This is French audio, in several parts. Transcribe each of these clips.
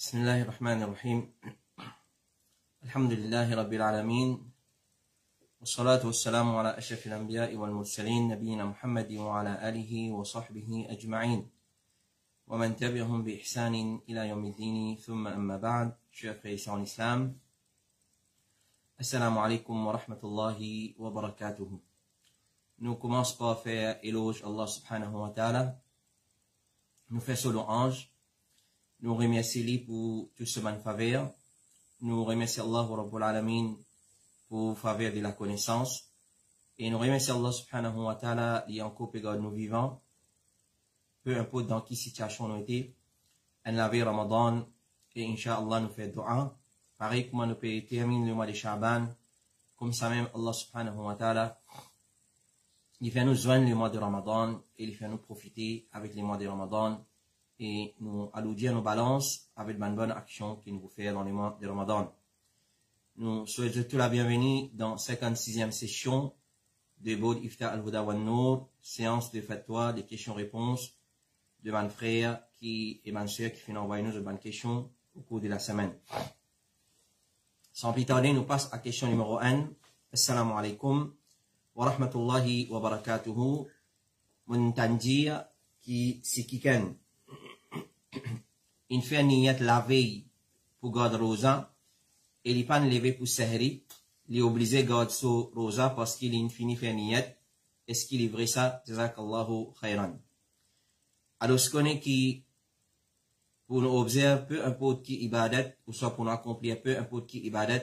بسم الله الرحمن الرحيم الحمد لله رب العالمين والصلاة والسلام على أشرف الأنبياء والمرسلين نبينا محمد وعلى آله وصحبه أجمعين ومن تبعهم بإحسان إلى يوم الدين ثم أما بعد chers frères et sœurs en islam Assalamu alaikum wa rahmatullahi wa barakatuh. Nous commençons par faire éloge à Allah subhanahu wa ta'ala. Nous faisons louange. Nous remercions lui pour tout ce bonne faveur. Nous remercions Allah Rabbul Alamin pour faveur de la connaissance. Et nous remercions Allah subhanahu wa ta'ala qui encore regarde nous vivants. Peu importe dans quelle situation nous étions. En la vie Ramadan. Et Inch'Allah nous fait dua. Pareil comment nous pouvons terminer le mois de Sha'ban. Comme ça même Allah subhanahu wa ta'ala. Il fait nous joindre le mois de Ramadan. Et il fait nous profiter avec le mois de Ramadan. Et nous alloudir nos balances avec une bonne action qu'il nous fait dans les mois de Ramadan. Nous souhaitons tout la bienvenue dans 56e session de Bod Ifta al-Huda wa Nour, séance de fatwa, de questions-réponses de mon frère et ma soeur qui finit envoyer nous de bonnes questions au cours de la semaine. Sans plus tarder, nous passons à question numéro 1. Assalamu alaikum wa rahmatullahi wa barakatuhu. Mon tanjir qui sikiken. Il fait niyat la veille pour garder rosa et il pas levé pour sahri, il est obligé de garder son rosa parce qu'il est fini faire niyat. Est-ce qu'il est vrai ça? Jazakallahu khairan. Alors, ce qu'on est qui, pour nous observer, peu importe qui ibadat, ou soit pour nous accomplir, peu importe qui ibadat,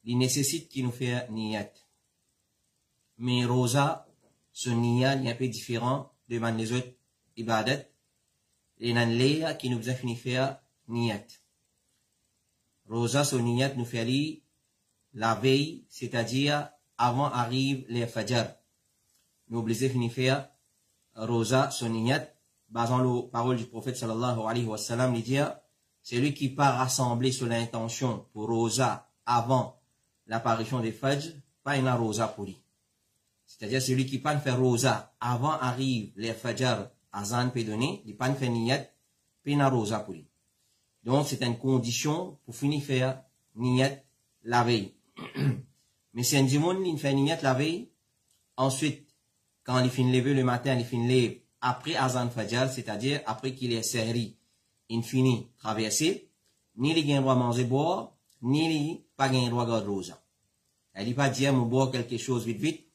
il nécessite qu'il nous fait niyat. Mais rosa, ce niyat est un peu différent de les autres ibadat. Et nan leya qui nous a fini faire niyat. Rosa son niyat nous fait li la veille, c'est-à-dire avant arrive les fajr. Nous obligés fini faire rosa son niyat, basant les paroles du prophète sallallahu alayhi wa sallam, il dit, c'est lui qui part rassembler sur l'intention pour rosa avant l'apparition des fajr, pas une rosa pour lui. C'est-à-dire celui qui part faire rosa avant arrive les fajr, Azan peut donner, il pas fait niyat, puis na rosa pour lui. Donc, c'est une condition pour finir faire niyat la veille. Mais si un dimon, il fait niyat la veille, ensuite, quand il finit lever le matin, il finit lever après Azan Fajr, c'est-à-dire après qu'il est serri, il finit traverser, ni il gagne droit manger boire, ni il pas gagne droit garder rosa. Il pas dire, moi boire quelque chose vite vite,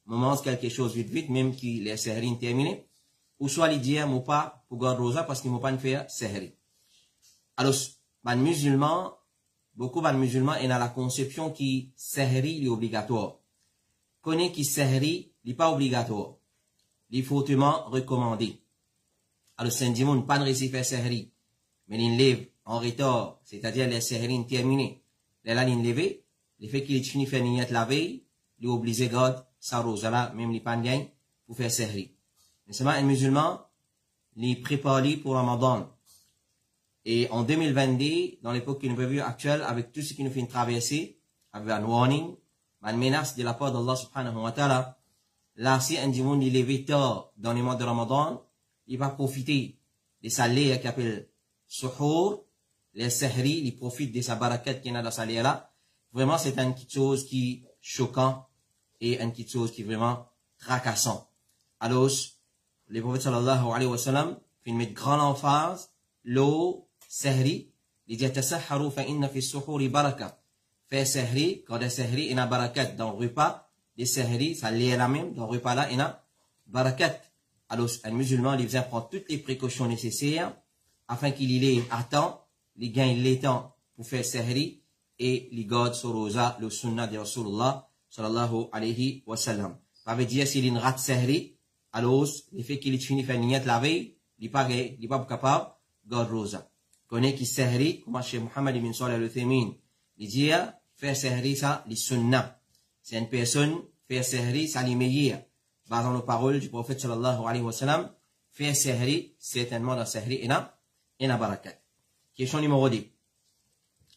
moi mange quelque chose vite vite, même qu'il est serri terminé. Ou soit il dit, moi pas pour garder rosa parce qu'il m'a pas fait sahri. Alors, les musulmans, beaucoup de musulmans, ils ont la conception qui sahri est obligatoire. Connaît qui sahri n'est pas obligatoire. Il est fortement recommandé. Alors, Saint-Dimon, pas de récit faire sahri, mais il lève en retard, c'est-à-dire les sahri terminés. Là, il lève, le fait qu'il ait fini faire niyat la veille, il est obligé de garder sa rosa là, même les pas de pour faire sahri. Mais seulement un musulman, il prépare pour Ramadan. Et en 2022, dans l'époque qui nous prévue actuelle, avec tout ce qui nous fait une traversée, avec un warning, une menace de la part d'Allah subhanahu wa ta'ala, là, si un dimanche, il est tard dans les mois de Ramadan, il va profiter de sa lait qui appelle suhour, les sahri, il profite de sa barakat qui est dans sa lait là. Vraiment, c'est une petite chose qui est choquant et une petite chose qui est vraiment tracassant. Alors, le prophète sallallahu alayhi wa sallam fait mettre grande emphase l'eau sahri, il dit tasahharu fa inna fi suhuri baraka. Fait sahri, quand le sahri il a barakat dans le repas, les sahri ça l'est la même dans le repas là il a barakat. Alors un musulman il vient prendre toutes les précautions nécessaires afin qu'il y ait à temps, il gagne le temps pour faire sahri et il garde sur rosa le sunnah de Rasulullah sallallahu alayhi wa sallam. Ça veut dire s'il y a une rate sahri, alors, le fait qu'il ait fini faire niyat la veille, il n'est pas capable de garder rosa. Connaît qui sahri, comme chez Muhammad ibn Salih al-Uthaymin, il dit, faire sahri ça, les sunnah. C'est une personne, faire sahri ça, les meilleurs. Basant nos paroles du prophète sallallahu alayhi wa sallam, faire sahri, certainement dans sahri, et na barakat. Question numéro 2.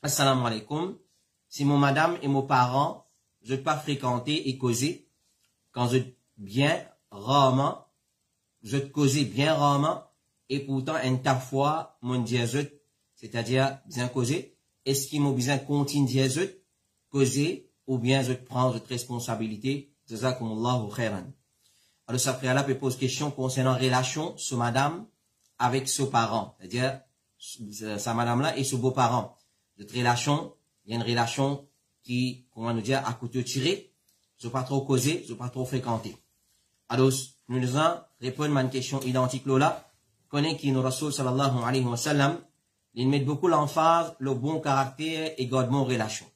Assalamu alaikum. Si mon madame et mon parent, je ne peux pas fréquenter et causer, quand je bien, rarement, je te causais bien rarement, et pourtant, une ta fois, mon Dieu, c'est-à-dire bien causer, est-ce qu'il m'a besoin continuer de causer ou bien de prendre votre responsabilité? Jazakumullahu khairan. Alors, ça après là peut poser question concernant relation sur madame avec ses parents, c'est-à-dire sa madame-là et ses beaux-parents. Cette relation, il y a une relation qui, comment nous dire, à couteau tiré, je pas trop causer, je pas trop fréquenter. Alors, nous allons répondre à une question identique là, connaît qui nous Rasoul sallallahu alayhi wa sallam, il met beaucoup l'emphase, le bon caractère et garde bonne relation.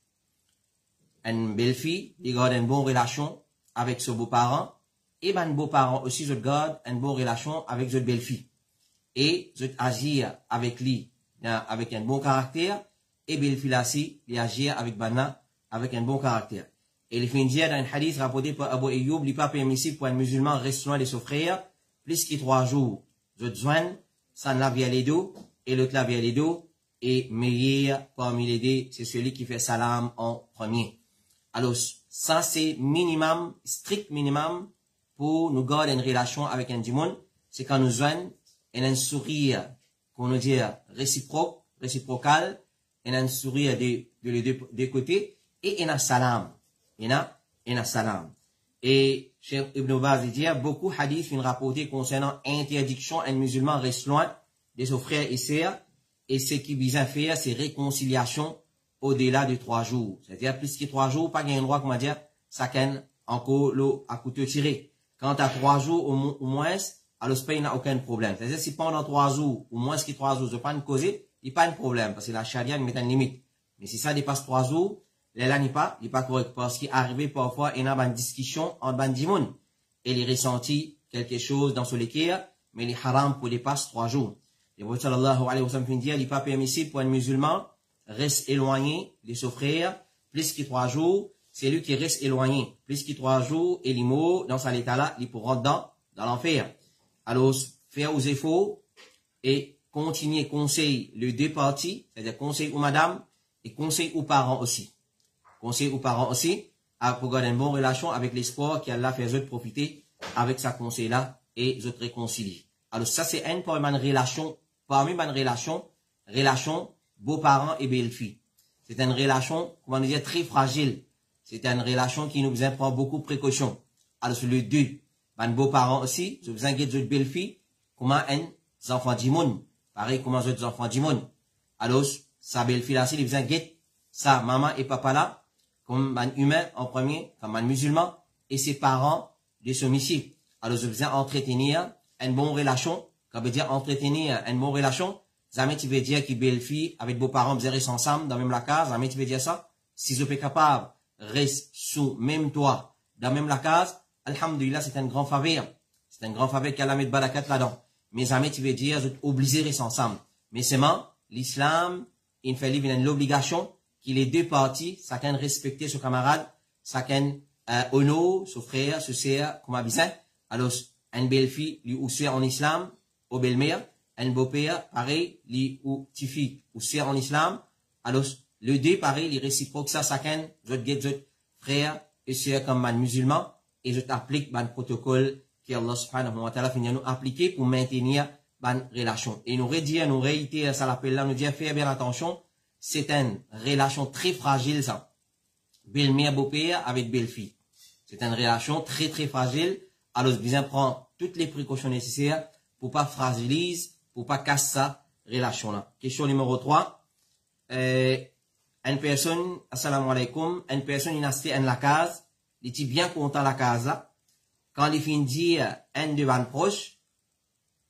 Une belle fille, il garde une bonne relation avec ses beaux-parents, et ben beaux-parents aussi, je garde une bonne relation avec cette belle-fille. Et je agir avec lui, avec un bon caractère, et belle-fille aussi, il agir avec Bana, avec un bon caractère. Et il finit dans un hadith rapporté par Abu Ayyub, il n'est pas permissible pour un musulman rester loin de son frère, plus que 3 jours. Je joigne, ça lave les dos, et l'autre lave les dos, et meilleur parmi les deux, c'est celui qui fait salam en premier. Alors, ça c'est minimum, strict minimum, pour nous garder une relation avec un dimon, c'est quand nous joignons, et un sourire, qu'on nous dit réciprocal, et un sourire de les deux côtés, et un salam. Et salam. Et Cheikh Ibn Baz dit, beaucoup de hadiths sont rapportés concernant interdiction à un musulman reste loin de ses frères et sœurs, et ce qui vise à faire, c'est réconciliation au-delà de 3 jours. C'est-à-dire, plus que 3 jours, pas qu'il y ait un droit, comment dire, ça qu'un encore l'eau à couteau tiré. Quand à 3 jours, au moins, alors ce pays n'a aucun problème. C'est-à-dire, si pendant 3 jours, ou moins que 3 jours, je pas une causer, il n'y a pas de problème, parce que la charia met une limite. Mais si ça dépasse 3 jours, là, il n'est pas correct, parce qu'il arrive parfois, il y a une discussion entre bandimoun, et il ressentit quelque chose dans son équerre, mais il est haram pour dépasser 3 jours. Et vous sallallahu alayhi wa sallam dit, il n'est pas permissible pour un musulman, reste éloigné de son frère, plus que 3 jours, c'est lui qui reste éloigné. Plus que 3 jours, et il meurt dans cet état-là, il pourra rentrer dans l'enfer. Alors, faire aux efforts, et continuer conseil les deux parties, c'est-à-dire conseil aux madame, et conseil aux parents aussi. Conseil aux parents aussi, pour garder une bonne relation avec l'espoir qu'Allah fait eux profiter avec sa conseil-là, et eux réconcilier. Alors, ça, c'est une parmi mes relation, beaux-parents et belle-fille. C'est une relation, comment dire, très fragile. C'est une relation qui nous prend beaucoup de précautions. Alors, sur le deux, mes beaux-parents aussi, je vous inquiète de belle-fille, comment un enfant du monde. Pareil, comment les enfants du monde. Alors, sa belle-fille là aussi, il vous inquiète, sa maman et papa là, comme un humain en premier, comme un musulman, et ses parents de ce monsieur. Alors, je vous entretenir une bonne relation. Quand veut dire entretenir une bonne relation, jamais tu veux dire que belle-fille avec beaux-parents, vous restez ensemble dans même la case, jamais tu veux dire ça. Si je suis capable, reste sous même toit, dans même la case, alhamdulillah, c'est un grand faveur. C'est un grand faveur qu'Allah met barakat là-dedans. Mais jamais tu veux dire, je suis obligé de rester ensemble. Mais seulement, l'islam, il fait vivre l'obligation qu'il les deux parties, chacun respecter son camarade, chacun honore son frère, son sœur, comme abisin. Alors, une belle-fille, lui aussi en islam, au belle-mère, un beau-père, pareil, lui ou petite fille, aussi en islam. Alors, le deux, pareil, les réciproques, ça, chacun, je get frère et sœur comme un musulman, et je t'applique un protocole que Allah subhanahu wa ta'ala finit nous appliquer pour maintenir une relation. Et nous redire, nous réitérer, ça l'appelle là, nous dire, faire bien attention, c'est une relation très fragile, ça. Belle-mère, beau-père avec belle-fille. C'est une relation très, très fragile. Alors, bien prendre toutes les précautions nécessaires pour pas fragiliser, pour pas casser sa relation-là. Question numéro 3. Une personne, assalamu alaikum, une personne, il a acheté la case, il était bien content la case là. Quand il finit dire un de van proche,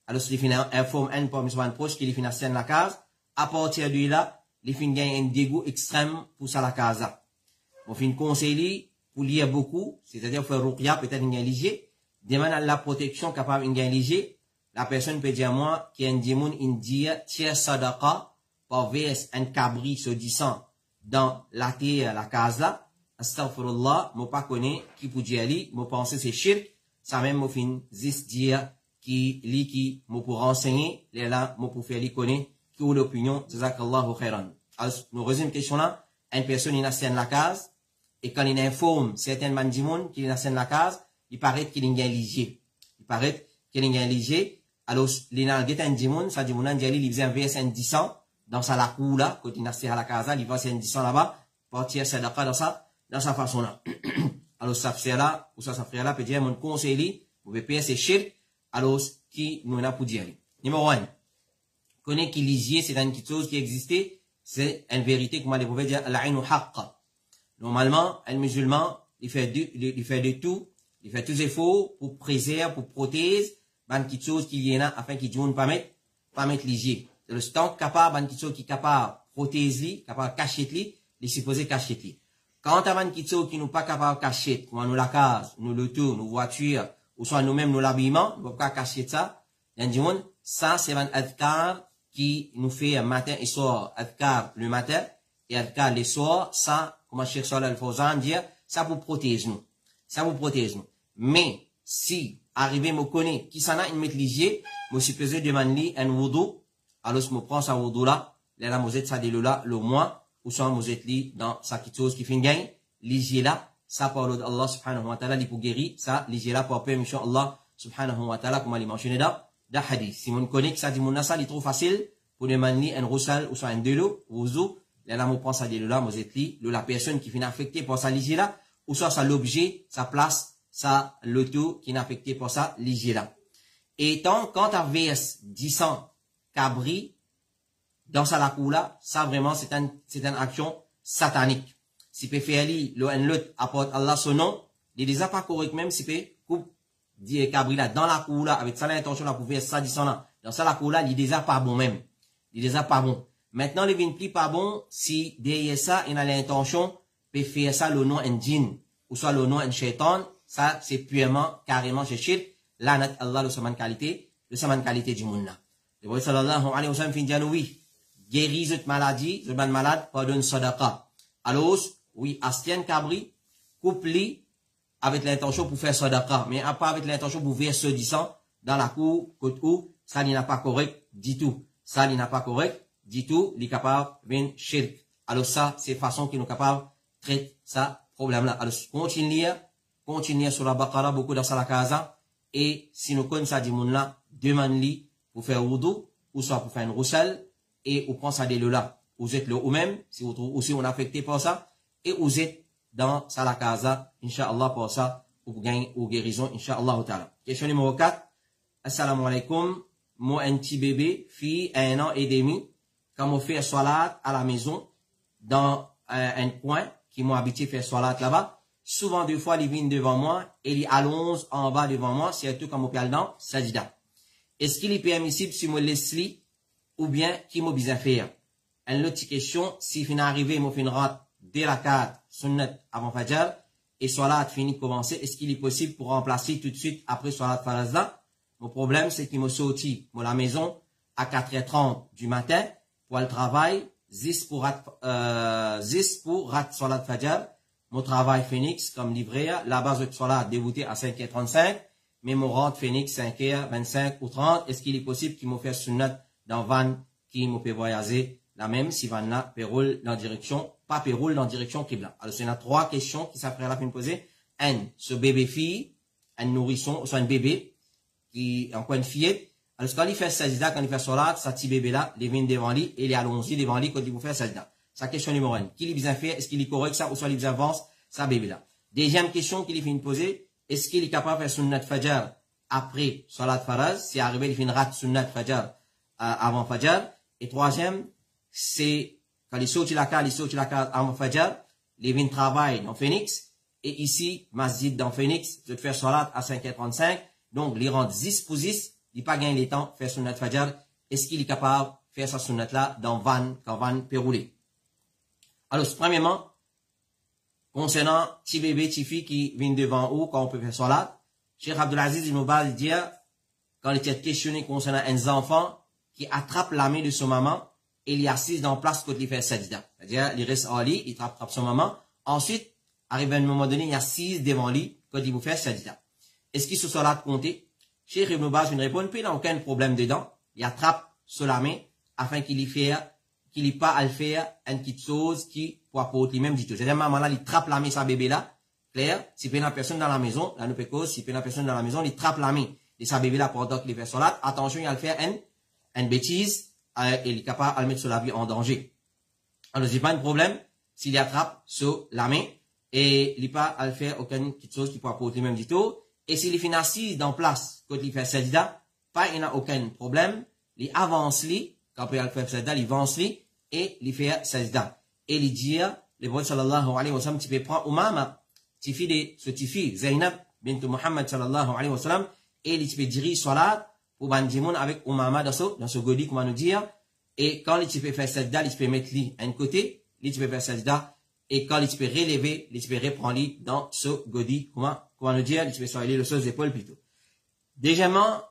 alors il finit informe un parmi van proche qu'il finit acheter la case, à partir de là, il finit gagner un dégoût extrême pour ça la case là. On finit conseiller pour lire beaucoup, c'est-à-dire faire ruqya, peut-être une léger, demande la protection capable une léger. La personne peut dire moi, qui a un démon, il dit, tiers sadaqa, par verse un cabri se disant dans la terre, la case là, astaghfirullah, moi pas connais, qui peut dire lui, moi penser c'est shirk, ça même moi fin juste dire, qui moi pour renseigner, les là, moi pour faire lui connaître, qui ou l'opinion, jazakallahu khairan. Alors, nous résume question là, une personne, il a scène la case, et quand il informe certains mandimon qu'il a scène la case, il paraît qu'il est léger. Il paraît qu'il est léger. Alors, les gens qui ont un dimon, ça dit, mon andiali, il faisait un verset indissant, dans sa lacour là, quand il a à la casa, il va c'est 10 ans là-bas, partir sadaqa dans sa façon là. Alors, ça fait là, ou ça fait là, peut dire, mon conseil, vous pouvez payer ces shirk, alors, qui nous a pour dire. Numéro 1. Connaît qu'il lisier, c'est une petite chose qui existait, c'est une vérité, comme les pouvez dire, al-ainu haqqa. Normalement, un musulman, il fait de tout, il fait tous les efforts pour préserver, pour protéger, une petite chose qu'il y en a, afin qu'il ne pas mettre lisier. C'est le temps capable, une petite chose qui est capable de protéger, capable de cacher lui, il est supposé cacher lui. Quand on a une petite chose qui n'est pas capable de cacher, comme nous la case, nous le tout, nos voitures, ou soit nous-mêmes, nous l'habillement, nous ne pouvons pas cacher ça. Ça, c'est un adhkar qui nous fait un matin et soir, adhkar le matin, et adhkar le soir, ça, comme Cheikh Salih Al-Fawzan dit, ça vous protège nous. Ça vous protège nous. Mais, si, arrivé, me connaît, qui s'en a une mettre lisier, me supposé demander un wudu, alors, je me prends sa wudu là, la mosette, ça dit le mois, ou soit mosette li, dans sa petite chose qui fait une gain, lisier là, ça parle d'Allah subhanahu wa ta'ala, li pour guérir, ça, lisier là, pour permission Allah subhanahu wa ta'ala, comme il mentionné dans hadith. Si on connaît que ça dit mon nasa, il est trop facile, pour demander un roussal, ou soit un délo, wudu, là, me prend sa délo là, mosette li, la personne qui finit affectée par sa lisier là, ou soit ça l'objet, sa place, ça l'auto qui est affecté par ça, lisier là. Et tant, quand tu verse 10 cabri dans sa lacour là, ça vraiment c'est une action satanique. Si peut faire l'autre apporte Allah son nom, il est déjà pas correct même si peut coupe dire cabri là dans la cour là avec ça l'intention là pour faire ça 10 là dans ça lacour là, il est déjà pas bon même. Il est déjà pas bon. Maintenant les vins plus pas bon si derrière ça il a l'intention peut faire ça le nom un djinn ou soit le nom un shaitan, ça c'est purement carrément chez shirk, là Allah le saman qualité du monde là. Le prophète sallallahu alayhi wa sallam fin dit oui, guéris cette maladie, ce ban malade, pardonne sadaqa. Alors, oui, astien cabri, coupe-li avec l'intention pour faire sadaqa, mais pas avec l'intention pour verser 10 dans la cour, côté où, ça n'est pas correct du tout. Ça n'est pas correct du tout, il est capable de shirk. Alors ça, c'est façon qu'il est capable de traiter ça problème là. Alors, continuez sur la Baqara, beaucoup dans la casa, et si nous connaissons ça du monde là, demande-lui, pour faire wudu, ou soit pour faire une roussel, et on prend ça de là. Vous êtes là ou même, si vous trouvez aussi on est affecté par ça, et vous êtes dans la casa, Inch'Allah, pour ça, pour gagner ou guérison, Inch'Allah ta'ala. Question numéro 4. Assalamu alaikum. Moi, un petit bébé, fille, 1 an et demi, quand on fait salat à la maison, dans un coin, qui m'ont habitué à faire salat là-bas, souvent, 2 fois, il vient devant moi, et il allonge en bas devant moi, surtout quand on fait dans sajida. Est-ce qu'il est permissible si je me laisse li, ou bien qui m'a besoin faire? Une autre question, si fin arrivé, moi fin rate dès la 4, sunnat avant Fajr, et salat fini commencer, est-ce qu'il est possible pour remplacer tout de suite après salat faraz là? Mon problème, c'est qu'il m'a sorti, moi, la maison, à 4h30 du matin, pour le travail, 10 pour rat salat Fajr, mon travail Phoenix, comme livré, la base de salat débuté à 5h35, mais mon rentre Phoenix 5h25 ou 30, est-ce qu'il est possible qu'il me fasse sunnat dans van qui me peut voyager la même si van là péroule dans direction, pas péroule dans direction Qibla. Alors, c'est 3 questions qui s'appellent la fin de poser. Ce bébé fille, un nourrisson, ou soit un bébé, qui, encore une fillette. Alors, quand il fait sajda, quand il fait salat, sa petit bébé là, il vient devant lui, et il est allongé devant lui quand il vous fait sajda. Sa question numéro 1. Qui lui besoin faire? Est-ce qu'il est correct ça, ou soit il besoin avance, sa bébé là? Deuxième question qu'il vient de poser. Est-ce qu'il est capable de faire sunnat fajr après salat faraz? Si arrivé, il fait une rate sunnat fajr avant fajr. Et troisième, c'est quand il saute la case avant fajr, il vient travailler dans Phoenix. Et ici, masjid dans Phoenix, je te fais salat à 5h35. Donc, il rentre 10 pour 10. Il n'a pas gagné le temps de faire sunnat fajr. Est-ce qu'il est capable de faire sa sunnat là dans van, quand van peut rouler? Alors, premièrement, concernant petit bébé, petit fille qui vient devant eux quand on peut faire salat, Cheikh Abdulaziz Ibn Baz dit, quand il était questionné concernant un enfant qui attrape la main de son maman et il y assise dans place quand il fait sajda. C'est-à-dire, il reste en lit, il attrape son maman. Ensuite, arrive à un moment donné, il assise devant lui quand il vous fait sajda. Est-ce qu'il se salat compté? Cheikh Ibn Baz une réponse, puis il n'a aucun problème dedans. Il attrape sur la main afin qu'il y fasse, qu'il n'ait pas à le faire une petite chose qui pour apporter lui-même du tout. C'est-à-dire, maman là, il trappe la main sa bébé là. Clair, si il y a une personne dans la maison, là, nous peut cause, si il y a une personne dans la maison, il trappe la main de sa bébé là pendant qu'il fait salat. Attention, il va faire une bêtise. il est capable de mettre sur la vie en danger. Alors, j'ai pas un problème s'il attrape sur la main et il n'est pas à faire aucune chose qui peut apporter même du tout. Et s'il est assis dans place, quand il fait sajda, pas, il n'a aucun problème. Il avance, quand il fait sajda, il avance, et il fait sajda. Et il dit, le prophète sallallahu alayhi wa sallam, tu peux prendre Umama, tu fais ce tifi, Zainab, bint Muhammad sallallahu alayhi wa sallam, et il peut diriger salat, pour bandimoun avec Umama dans ce godi, comment nous dire. Et quand il peut faire sajda, il peut mettre lui à un côté, il peut faire sajda, et quand il peut relever, il peut reprendre lui dans ce godi, comment nous dire, il peut soigner le sol épaules plutôt. Deuxièmement,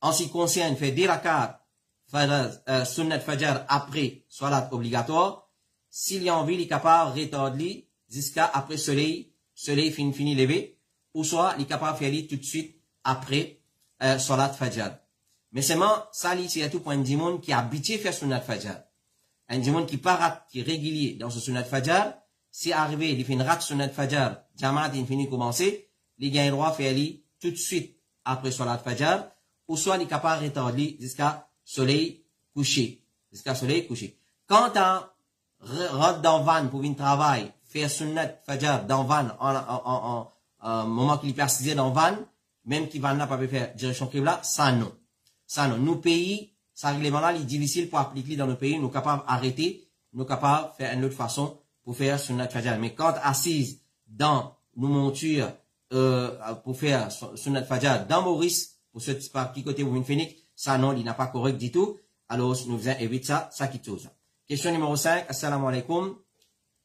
en ce qui concerne faire des rakats, sunnat fajr après salat obligatoire, s'il y a envie, il est capable de retardre jusqu'à après soleil fini levé, ou soit il est capable de faire lui tout de suite après salat fajr. Mais seulement, ça, c'est tout pour un dimon qui est habitué à faire sunnat fajr. Un dimon qui parate, qui est régulier dans ce sunnat fajr, si arrivé, il fait une rate sunnat fajr, jamaat, il finit commencer, il gagne le droit de faire lui tout de suite après salat fajr, ou soit il est capable de retarder jusqu'à soleil couché. Jusqu'à soleil couché. Quand on rentre dans van pour venir travailler, faire sunnat fajr dans van, en moment qu'il est persisté dans van, même qu'il va n'a pas faire direction qibla, ça non. Ça non. Nous pays, ça règlement-là, il est difficile pour appliquer dans nos pays, nous capables d'arrêter, nous capables de faire une autre façon pour faire sunnat fajr. Mais quand assise dans nos montures, pour faire sunnat fajr dans Maurice, pour ce petit côté où Phoenix, ça non, il n'a pas correct du tout. Alors, nous faisons éviter ça qui chose. Question numéro 5, assalamu alaikum.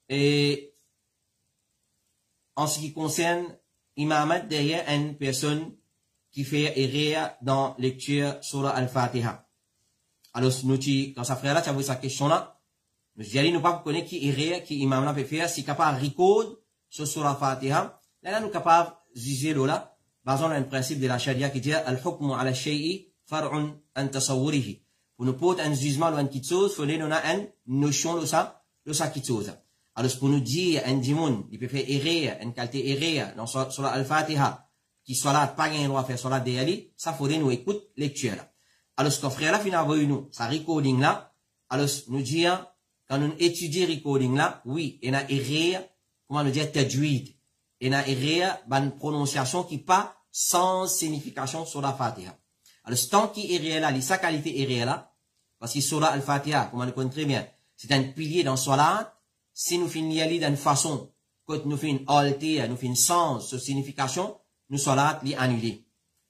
Et, en ce qui concerne imamat derrière une personne qui fait erreur dans lecture sur Al-Fatiha. Alors, nous, quand ça frère là, tu as vu sa question là, nous disons, nous pas connaître qui erreur, qui imam là peut faire, si capable de record sur Al-Fatiha. Là, nous capable de juger là, basant un principe de la charia qui dit, al-hukmu ala shay'i far'un an tasawwurihi. Pour nous porter un jugement de quelque chose, il faut nous donner une notion de ça quelque chose. Alors, pour nous dire, un dimoun, il peut faire erreur, une qualité erreur, dans sur Al-Fatiha, qui soit là, pas gagné droit à faire sur la DLI, ça faudrait nous écouter lecture là. Alors, ce qu'on frère là, finalement, nous, ça recording là, alors, nous dire, quand nous étudions recording là, oui, il y a erreur, comment nous dire, tajwid. Il y a erreur, une prononciation qui pas sans signification sur la Fatiha. Alors, tant qu'il est erreur là, sa qualité erreur là, parce que sur la Al-Fatiha, comme on le connaît très bien, c'est un pilier dans Salat, si nous finissons d'une façon, quand nous faisons alter, nous faisons sens, sur signification, nous Salat li annulé.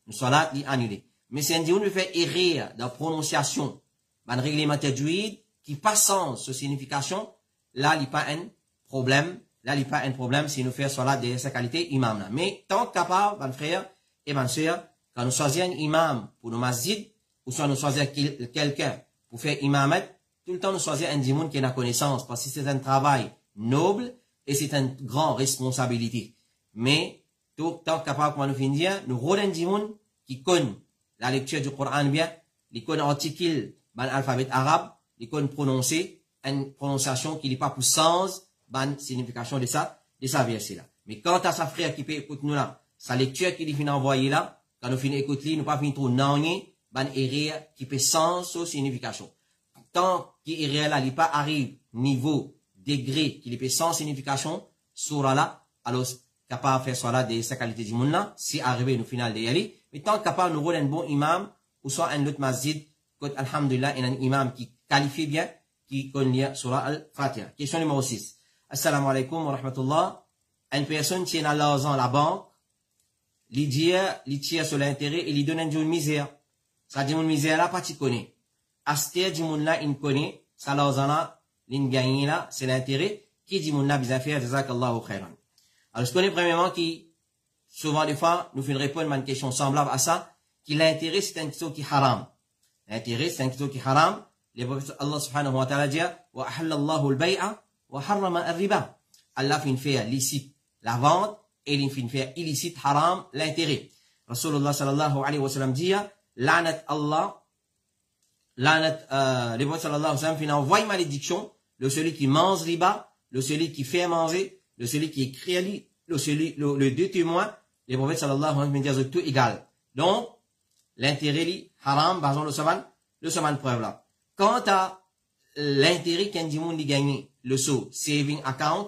Nous Salat li annulé. Mais c'est un dit, on nous fait erreur dans prononciation, un règlement tajwid, qui pas sens, sur signification, là, il n'y a pas un problème. Là, il n'y a pas un problème si nous faisons Salat de sa qualité imam là. Mais tant capable, mon frère et ma soeur, quand nous choisissons un imam pour nos masjid, ou soit nous choisissons quelqu'un pour faire imamat, tout le temps nous choisissons un dimoun qui a la connaissance, parce que c'est un travail noble et c'est une grande responsabilité. Mais, tout le temps capable, comme nous finissons, nous rôlons un dimoun qui connaît la lecture du Coran bien, il connaît l'article, l'alphabet arabe, il connaît prononcer, une prononciation qui n'est pas pour sens, signification de ça verset là. Mais quant à sa frère qui peut écouter nous là, sa lecture qui lui envoyer là, quand nous finissons écouter, nous pas finir trop nanné, erreur qui peut sens ou signification. Tant qu'il erreur là, il pas arrive niveau, degré, qu'il peut sans signification, sur là, alors, capable de faire soit là de sa qualité du monde là, si arrivé au final de y aller, mais tant capable de nous rôler un bon imam, ou soit un autre masjid, quand alhamdulillah, un imam qui qualifie bien, qui connaît sur Al-Fatiha. Question numéro 6. Assalamu alaikum wa rahmatullah. Une personne tient à l'argent à la banque, lui tire sur l'intérêt et lui donne une misère. Ça dit une misère là, pas tu connais. Aster du monde là, il connaît, ça l'argent là, l'in gagne là, c'est l'intérêt, qui dit monde là, bizarre faire, jazakallahu khairan. Alors, je connais premièrement qui, souvent des fois, nous fait répondre à une question semblable à ça, qui l'intérêt c'est un question qui haram. L'intérêt c'est un question qui haram. Les prophètes Allah subhanahu wa ta'ala dit, wa ahallallahu al-bay'a, wa harrama al-riba. Allah fait une faire licite la vente, et il fait une faire illicite haram l'intérêt. Rasulullah sallallahu alayhi wa sallam dit, la'nat Allah, les prophètes sallallahu alayhi wa sallam fait une envoie malédiction, le celui qui mange riba, le celui qui fait manger, le celui qui écrit, le deux témoins, les prophètes sallallahu alayhi wa sallam disent tout égal. Donc, l'intérêt li haram, basons le savan preuve là. Quant à l'intérêt qu'un monde a gagné, le saving account,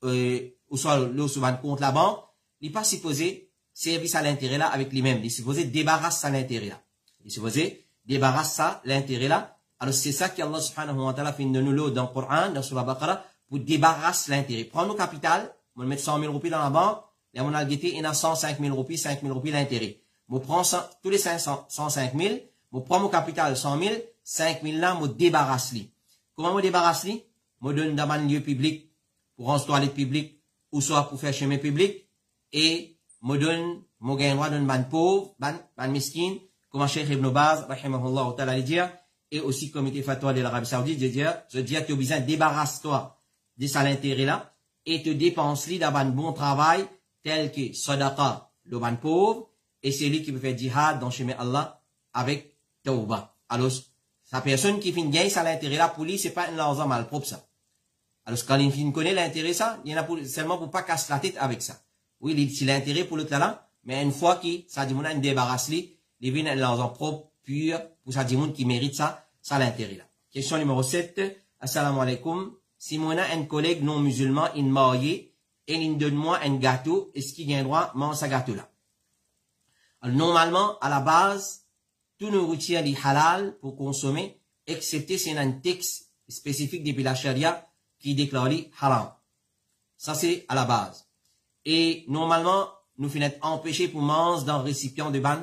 ou soit le sous compte la banque, il n'est pas supposé servir à l'intérêt là avec lui-même. Il est supposé débarrasser à l'intérêt là. Il est supposé débarrasser à l'intérêt là. Alors c'est ça qu'Allah subhanahu wa ta'ala fait de nous l'eau dans le Coran, dans Surah Baqarah, pour débarrasser l'intérêt. Prends nos capital, on met 100 000 roupies dans la banque, et on a guetté, il y a 105 000 roupies, 5 000 roupies l'intérêt. On prend tous les 105 000, on prend mon capital 100 000, 5 000 là, on débarrasse li. Comment on débarrasse li? On donne dans un lieu public, pour rendre toilette publique, ou soit pour faire chemin public, et on donne, on gagne droit d'un ban pauvre, ban miskin, comme Cheikh Ibn Baz, rahimahullah ta'ala, le dire, et aussi comité fatwa de l'Arabie Saoudite, je dis, tu as besoin, débarrasse-toi de ça l'intérêt là, et te dépense-li dans un bon travail, tel que sadaqa, le ban pauvre, et c'est lui qui peut faire jihad dans le chemin Allah, avec tawbah. Alors, sa personne qui finit gagner ça l'intérêt là, pour lui, c'est pas un l'argent mal propre ça. Alors, quand il finit connaît l'intérêt ça, il y en a seulement pour pas casser la tête avec ça. Oui, c'est l'intérêt pour l'autre là, mais une fois qu'il, ça dit, mon a une débarrasse li, il vient un l'argent propre, pur, pour ça dit, mon qui mérite ça, ça l'intérêt là. Question numéro 7. Assalamu alaikum. Si mon a un collègue non musulman, il marié, et il donne moi un gâteau, est-ce qu'il a droit à manger ce gâteau là? Alors, normalement, à la base, tout nourriture est halal pour consommer, excepté c'est un texte spécifique depuis la charia qui déclare haram. Ça c'est à la base. Et normalement, nous finissons empêchés pour manger dans le récipient de ban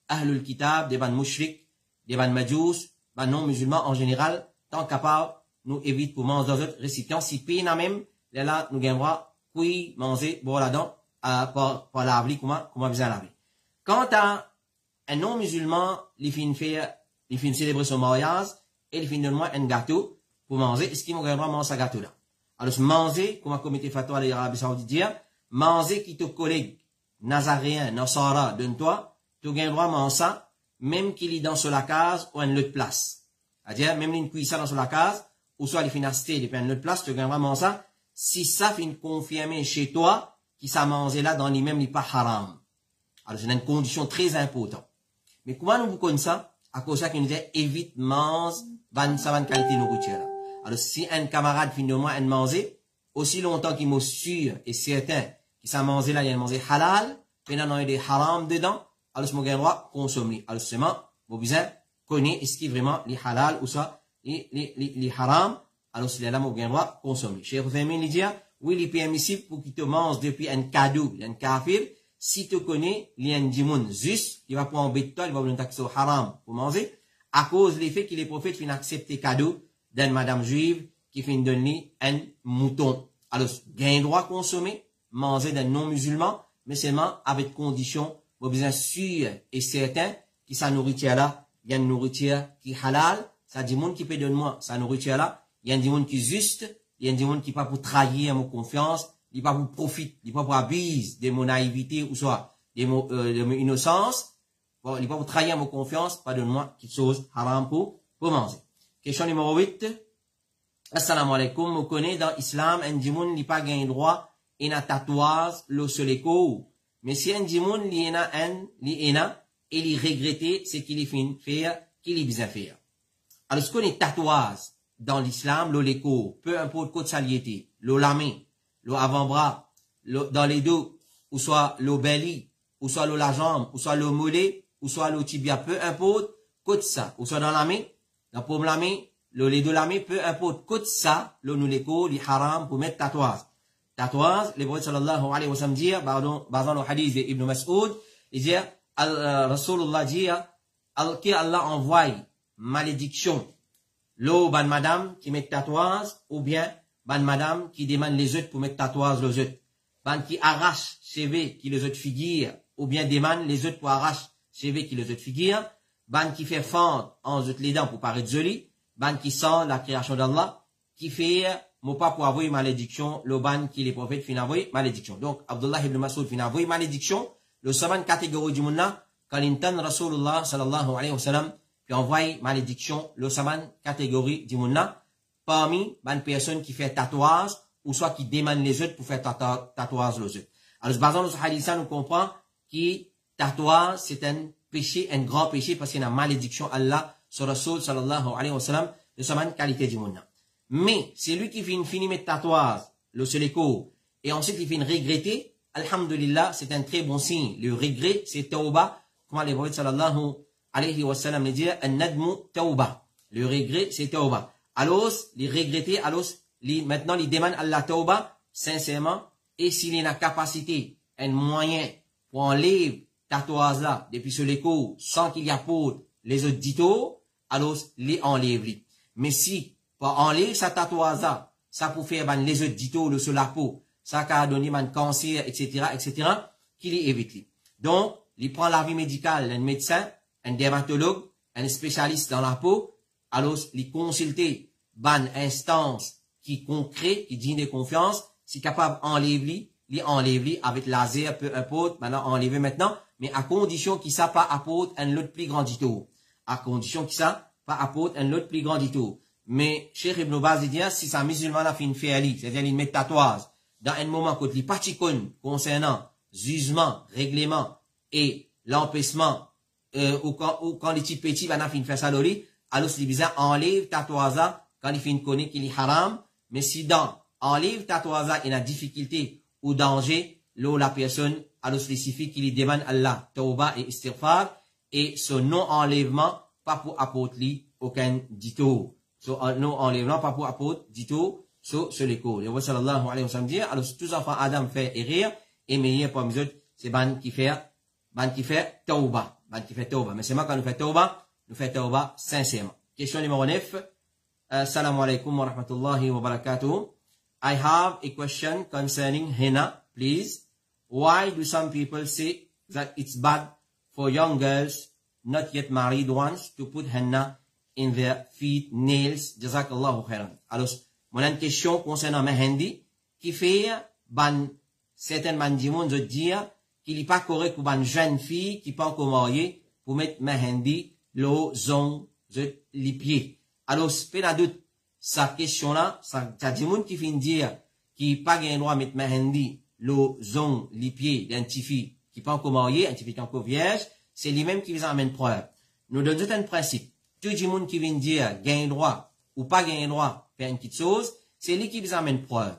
ahlul kitab, des ban mushrik, des ban majous, ban non musulmans en général, tant capable, nous évite pour manger dans d'autres récipients. Si pays n'a même, là, nous gagnons, puis manger, bon là-dedans, pour laver, comment bien laver. Quant à un non musulman, il finit célébrer son mariage, et il finit de moi un gâteau pour manger, est-ce qu'il m'a gagné manger ce gâteau là? Alors, manger, comme un comité fatwa de l'Arabie Saoudite dit, manger qui te collègue, nazaréen, nasara, donne-toi, tu gagnes droit à manger ça, même qu'il est dans sur la case ou à une autre place. C'est-à-dire, même une cuisse dans sur la case, ou soit il finit acheter depuis une autre place, tu gagnes droit à manger ça, si ça finit confirmer chez toi, qui ça mangé là dans lui-même, il n'est pas haram. Alors, c'est une condition très importante. Mais comment nous connaissons ça? À cause de ça qu'il nous dit, évite manger, ça va une qualité de nourriture. Alors, si un camarade finit de moi un manger, aussi longtemps qu'il m'est sûr et certain qu'il s'est mangé là, il a mangé halal, puis il y a des haram dedans, alors, ce mon droit consommer. Alors, seulement, vous besoin connaître est-ce qu'il est vraiment les halal ou ça, les haram, alors, c'est là, mon droit consommer. Cheikh Othaymin, il dit, oui, il est permissible pour qu'il te mange depuis un cadeau, un kafir, si tu connais, il y a un djimoun juste, qui va pas embêter toi, il va vous taxer au haram pour manger, à cause de l'effet que les prophètes finissent accepter cadeau d'une madame juive qui finit donner un mouton. Alors, gain droit consommer, manger d'un non musulman, mais seulement avec condition, vous besoin sûr et certain que sa nourriture là, il y a une nourriture qui est halal, ça dit monde qui peut donner moi sa nourriture là, il y a un djimoun qui est juste, il y a un djimoun qui pas pour trahir mon confiance, il pas pour profiter, il pas pour abuser de mon naïveté ou soit de mon innocence, bon, il pas pour trahir mon confiance, pas de moi quelque chose haram pour manger. Question numéro 8. Assalamu alaikum, vous connaissez dans l'islam, un djimoun n'a pas gain droit, il a tatouage, le soleco. Mais si un djimoun, il a un, il a, et il regrette ce qu'il est fin faire, qu'il est bien faire. Alors, ce qu'on est tatouage dans l'islam, le léco, peu importe quoi de saliété, le lamé, le avant-bras, dans les dos, ou soit le belly, ou soit la jambe, ou soit le mollet, ou soit le tibia, peu importe, côté ça, ou soit dans la main, dans pour la main, les deux la main, peu importe, côté ça, le nous l'éco, les haram, pour mettre tatouage. Tatouage, les prophètes sallallahu alayhi wa sallam dit, basant le hadith d'Ibn Mas'ud, il dit, Rasulullah dit, que Allah envoie malédiction, l'eau, ban madame, qui met tatouage, ou bien, ban madame, qui demande les autres pour mettre tatouage les autres. Ban qui arrache cheveux qui les autres figurent, ou bien demande les autres pour arracher cheveux qui les autres figurent. Ban qui fait fendre en autres les dents pour paraître joli. Ban qui sent la création d'Allah, qui fait, mon pas pour avoir malédiction, le ban qui les prophètes fin envoyer malédiction. Donc, Abdullah ibn Mas'ud fin envoyer malédiction, le savant catégorie du monde, quand il entend Rasulullah sallallahu alayhi wa sallam, puis envoie malédiction, le savant catégorie du monde, parmi une personne qui fait tatouage, ou soit qui demande les autres pour faire tatouage les autres. Alors, basant sur ce hadith, nous comprenons que tatouage, c'est un péché, un grand péché, parce qu'il y a une malédiction Allah sur Rasul sallallahu alayhi wa sallam, de sa qualité du monde. Mais, c'est lui qui finit mettre tatouage, le seléco, et ensuite il finit regretter, alhamdulillah, c'est un très bon signe. Le regret, c'est tauba, comme le prophète sallallahu alayhi wa sallam le dit, an-nadmu tauba. Le regret, c'est tauba. Alors, les regretter, alors, maintenant, il demande à la tauba, sincèrement, et s'il a la capacité, un moyen pour enlever tatouage là, depuis ce l'écho, sans qu'il y apporte les autres dito, alors, les enlève. Mais si, pour enlever sa tatouage là, ça pour faire les autres dito, le sur la peau, ça a donné un cancer, etc., qu'il y évite. Donc, il prend l'avis médical d'un médecin, un dermatologue, un spécialiste dans la peau, alors, il consulte ban instance qui concret, qui digne de confiance, si capable enlever, avec laser, peu importe, maintenant enlever maintenant, mais à condition qu'il ça pas apporte un lot plus grand dito. À condition qu'il ça pas apporte un lot plus grand dito. Mais, Cheikh Ibn Baz dit, si ça musulman a fait une féali, c'est-à-dire il met tatouage, dans un moment quand il particule concernant jugement, règlement et l'empêchement, ou quand les petits petits van a fait une faire ça lori, alors c'est bizarre, enlève tatouage, quand il fait une connaît qu'il est haram, mais si dans enlève tatouage, il y a difficulté ou danger, là la personne, alors spécifique qu'il demande Allah, tauba et istighfar, et ce non-enlèvement, pas pour apporter aucun dito. Ce non-enlèvement, pas pour apporter dito, sur l'écho. Le roi sallallahu alayhi wa sallam dit, alors tous enfants Adam fait rire, et meilleur pour nous autres, c'est ban qui fait tauba. Ban qui fait tauba. Mais c'est moi quand nous fait tauba sincèrement. Question numéro 9. Assalamu alaikum wa rahmatullahi wa barakatuh. I have a question concerning henna, please. Why do some people say that it's bad for young girls, not yet married ones, to put henna in their feet, nails? Jazakallahu khairan. Alors, mon une question concernant mehendi, qui fait, certaines mandimons de dire qu'il n'est pas correct pour une jeune fille qui pas encore mariée pour mettre mehendi, le zong, les pieds. Alors, c'est pas doute, sa question-là, ça dit moun qui fin dire, qui pas gain droit à mettre mehendi, le zong, les pieds d'un petit fille qui pas encore marié, un petit fille qui encore vierge, c'est lui-même qui vous amène preuve. Nous donnons un principe. Tout le monde qui vient dire, gain droit, ou pas gain droit, faire une petite chose, c'est lui qui vous amène preuve.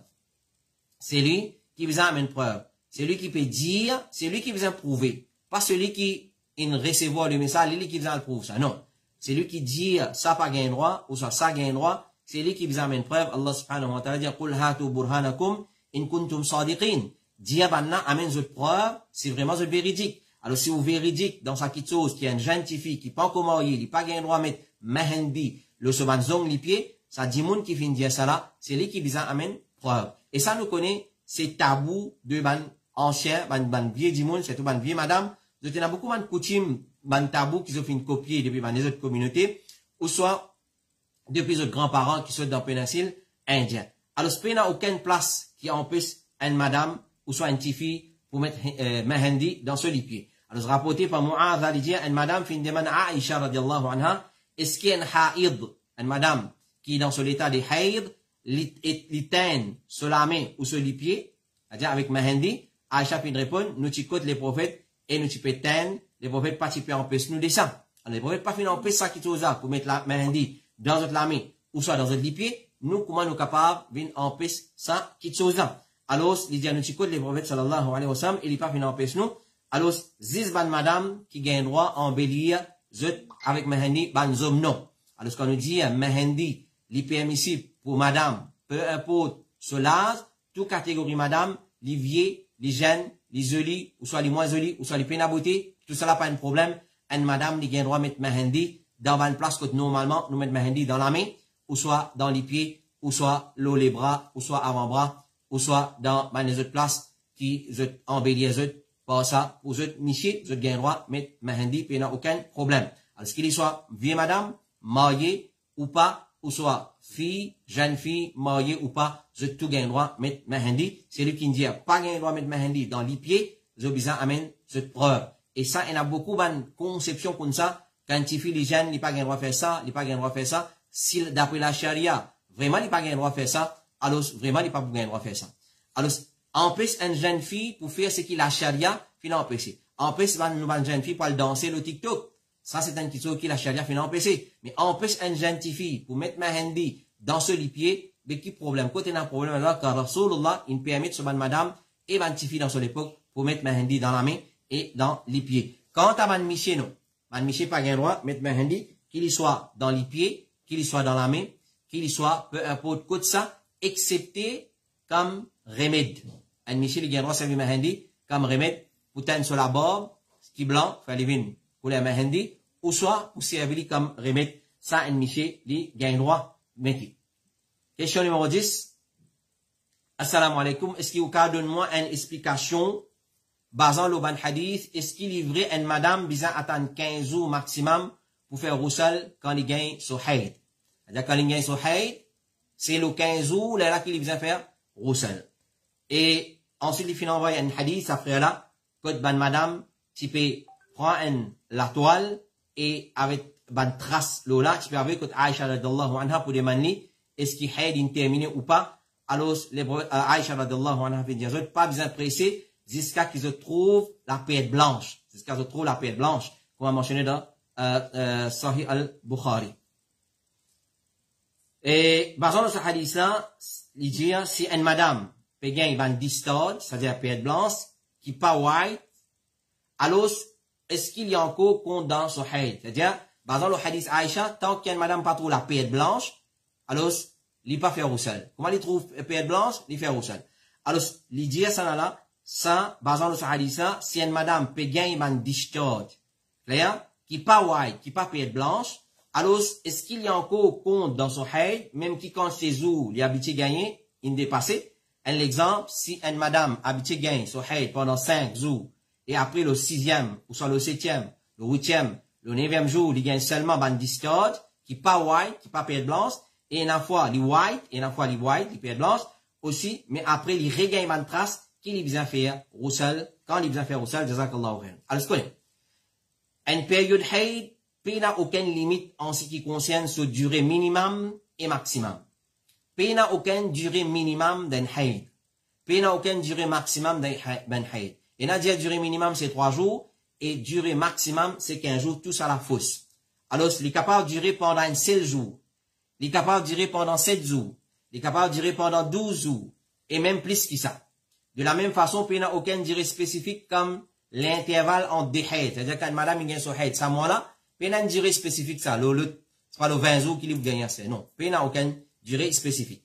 C'est lui qui vous amène preuve. C'est lui qui peut dire, c'est lui qui vous a prouvé. Pas celui qui, recevoir le message, lui qui vous a prouvé ça. Non. C'est lui qui dit, ça pas gain droit, ou ça gain droit, c'est lui qui vous amène preuve. Allah subhanahu wa ta'ala dit, qul hatu burhanakum, in kuntum sadiqin. Dire, amène votre preuve, c'est vraiment votre véridique. Alors, si vous véridique dans sa petite chose, qui est une jeune fille, qui pas encore mariée, qui pas gain droit à mettre mehendi, le soban zong, les pieds, ça dit moun qui finit dire ça là, c'est lui qui vous amène preuve. Et ça nous connaît, c'est tabou de ban ancien, ban vieux du monde, c'est tout ban vieux madame. Il y a beaucoup de coutumes, ban tabou qui ont fait copier depuis les autres communautés, ou soit depuis les grands-parents qui sont dans la péninsule indienne. Alors, il n'y a aucune place qui empêche une madame, ou soit une petite fille, pour mettre mehendi dans ce pied. Alors, rapporté par Mu'adh al-Dit, une madame fait une demande à Aïcha radiallahu anha, est-ce qu'il y a une haïd, une madame, qui est dans ce état de haïd, l'itène sur la main ou sur les pieds, c'est-à-dire avec mehendi, Aïcha fait répondre, nous t'y côte les prophètes, et nous t'y pétène, les prophètes pas t'y empêcher nous de ça. Alors, les prophètes pas fin empêcher ça qui chose là, pour mettre la mehendi dans notre main, ou soit dans notre pied, nous, comment nous capables, venir empêcher ça qui chose là. Alors, il dit à nous t'y côte les prophètes sallallahu alayhi wa sallam, il n'est pas fin empêcher nous. Alors, zis ban madame, qui gagne droit à embellir, avec mehendi, ban zom non. Alors, quand nous dit, mehendi, les permissible pour madame, peu importe ce l'âge, toute catégorie madame, les vieux, les jeunes, les jolis, ou soit les moins jolis, ou soit les peines à beauté, tout ça là pas un problème. Une madame, qui a droit à mettre mehendi dans une place que normalement, nous mettons mehendi dans la main, ou soit dans les pieds, ou soit les bras, ou soit avant-bras, ou soit dans les autres places qui embellissent les autres. Par ça, pour eux, monsieur, vous avez droit à mettre mehendi, puis il n'y a aucun problème. Alors, ce qu'il soit vieille madame, mariée, ou pas, ou soit fille, jeune fille, mariée ou pas, vous avez tout gain droit à mettre mehendi. C'est lui qui dit, pas gain droit à mettre mehendi dans les pieds, vous avez besoin d'amener cette preuve. Et ça, il y a beaucoup de conceptions comme ça. Quand une fille, les jeunes, il pas gain droit à faire ça, il pas gain droit à faire ça. Si, d'après la charia, vraiment, il pas gain droit à faire ça, alors, vraiment, il pas gain droit à faire ça. Alors, empêche une jeune fille pour faire ce qu'il a charia, puis empêcher. Empêche une jeune fille pour aller danser le TikTok. Ça, c'est une question qui la charia fait empêcher. Mais empêche une jeune fille pour mettre ma handi dans ce pied, mais qui problème? Côté d'un problème, alors, car Rasulullah, il permet sur madame et ma fille dans son époque pour mettre ma handi dans la main et dans les pieds. Quant à man miché, non. Man miché pas gain droit, mettre ma handi, qu'il y soit dans les pieds, qu'il y soit dans la main, qu'il y soit, peu importe, côté ça, excepté comme remède. Un miché, il gain droit, servir ma handi, comme remède, pour tenir sur la barbe, ce qui blanc, faire les vines, pour les ma handi, ou soit, pour servir comme remède, ça, un miché, il gain droit, mettez. Question numéro 10. Assalamu alaikum. Est-ce qu'il y a donne-moi une explication basant le ban hadith? Est-ce qu'il livrait une madame besoin attendre 15 jours maximum pour faire roussel quand il gagne son haid? C'est-à-dire quand il gagne son haid, c'est le 15 jours là qu'il besoin faire roussel. Et ensuite il finit envoyer un hadith après là, que ban madame tu peux prendre la toile et avec ban trace là, tu peux avec Aïcha radhiyallahu anha pour demander est-ce qu'il haid est terminé ou pas? Alors, Aïcha radhiyallahu anha fait dire, pas besoin de presser jusqu'à qu'ils se trouvent la perte blanche. Jusqu'à qu'ils se trouvent la perte blanche, comme on a mentionné dans Sahih al-Bukhari. Et, basant sur ce hadith-là, il dit, si une madame peut gagner une distorde, c'est-à-dire perte blanche, qui pas white, alors, est-ce qu'il y a encore compte dans ce hadith? C'est-à-dire, basant le hadith Aïcha, tant qu'il y a une madame pas trop la perte blanche, alors, il pas faire roussel. Comment il trouve perte blanche? Il fait roussel. Alors, il dit ça là, ça, basant sur ce hadith-là, si une madame peut gagner une discharge, clair, qui pas white, qui pas perte blanche, alors, est-ce qu'il y a encore compte dans son haid, même qui quand ses jours, il est habitué gagner, il dépassé? Un exemple, si une madame habitué gagner son haid pendant 5 jours, et après le 6e, ou soit le 7e, le 8e, le 9e jour, il gagne seulement une discharge, qui pas white, qui pas perte blanche, et une fois, les white, et une fois, les white, les perte blanche, aussi, mais après, il regagne une trace, qu'il est besoin faire roussel, quand il est besoin faire roussel, jazakallahu khair. Alors, ce qu'on est. Une période haid, n'a aucune limite en ce qui concerne sa durée minimum et maximum. N'a aucune durée minimum d'un haid. N'a aucune durée maximum d'un haid. Et la durée minimum, c'est 3 jours, et durée maximum, c'est 15 jours, tout ça à la fausse. Alors, il est capable de durer pendant un seul jour. Il est capable de durer pendant 7 jours. Il est capable de durer pendant 12 jours. Et même plus que ça. De la même façon, il n'y a aucune durée spécifique comme l'intervalle entre des haid. C'est-à-dire quand madame gagne son haid, ça mois-là, il n'y a une durée spécifique ça. C'est pas le 20 jours qu'il gagne ça. Non. Il n'y a aucune durée spécifique.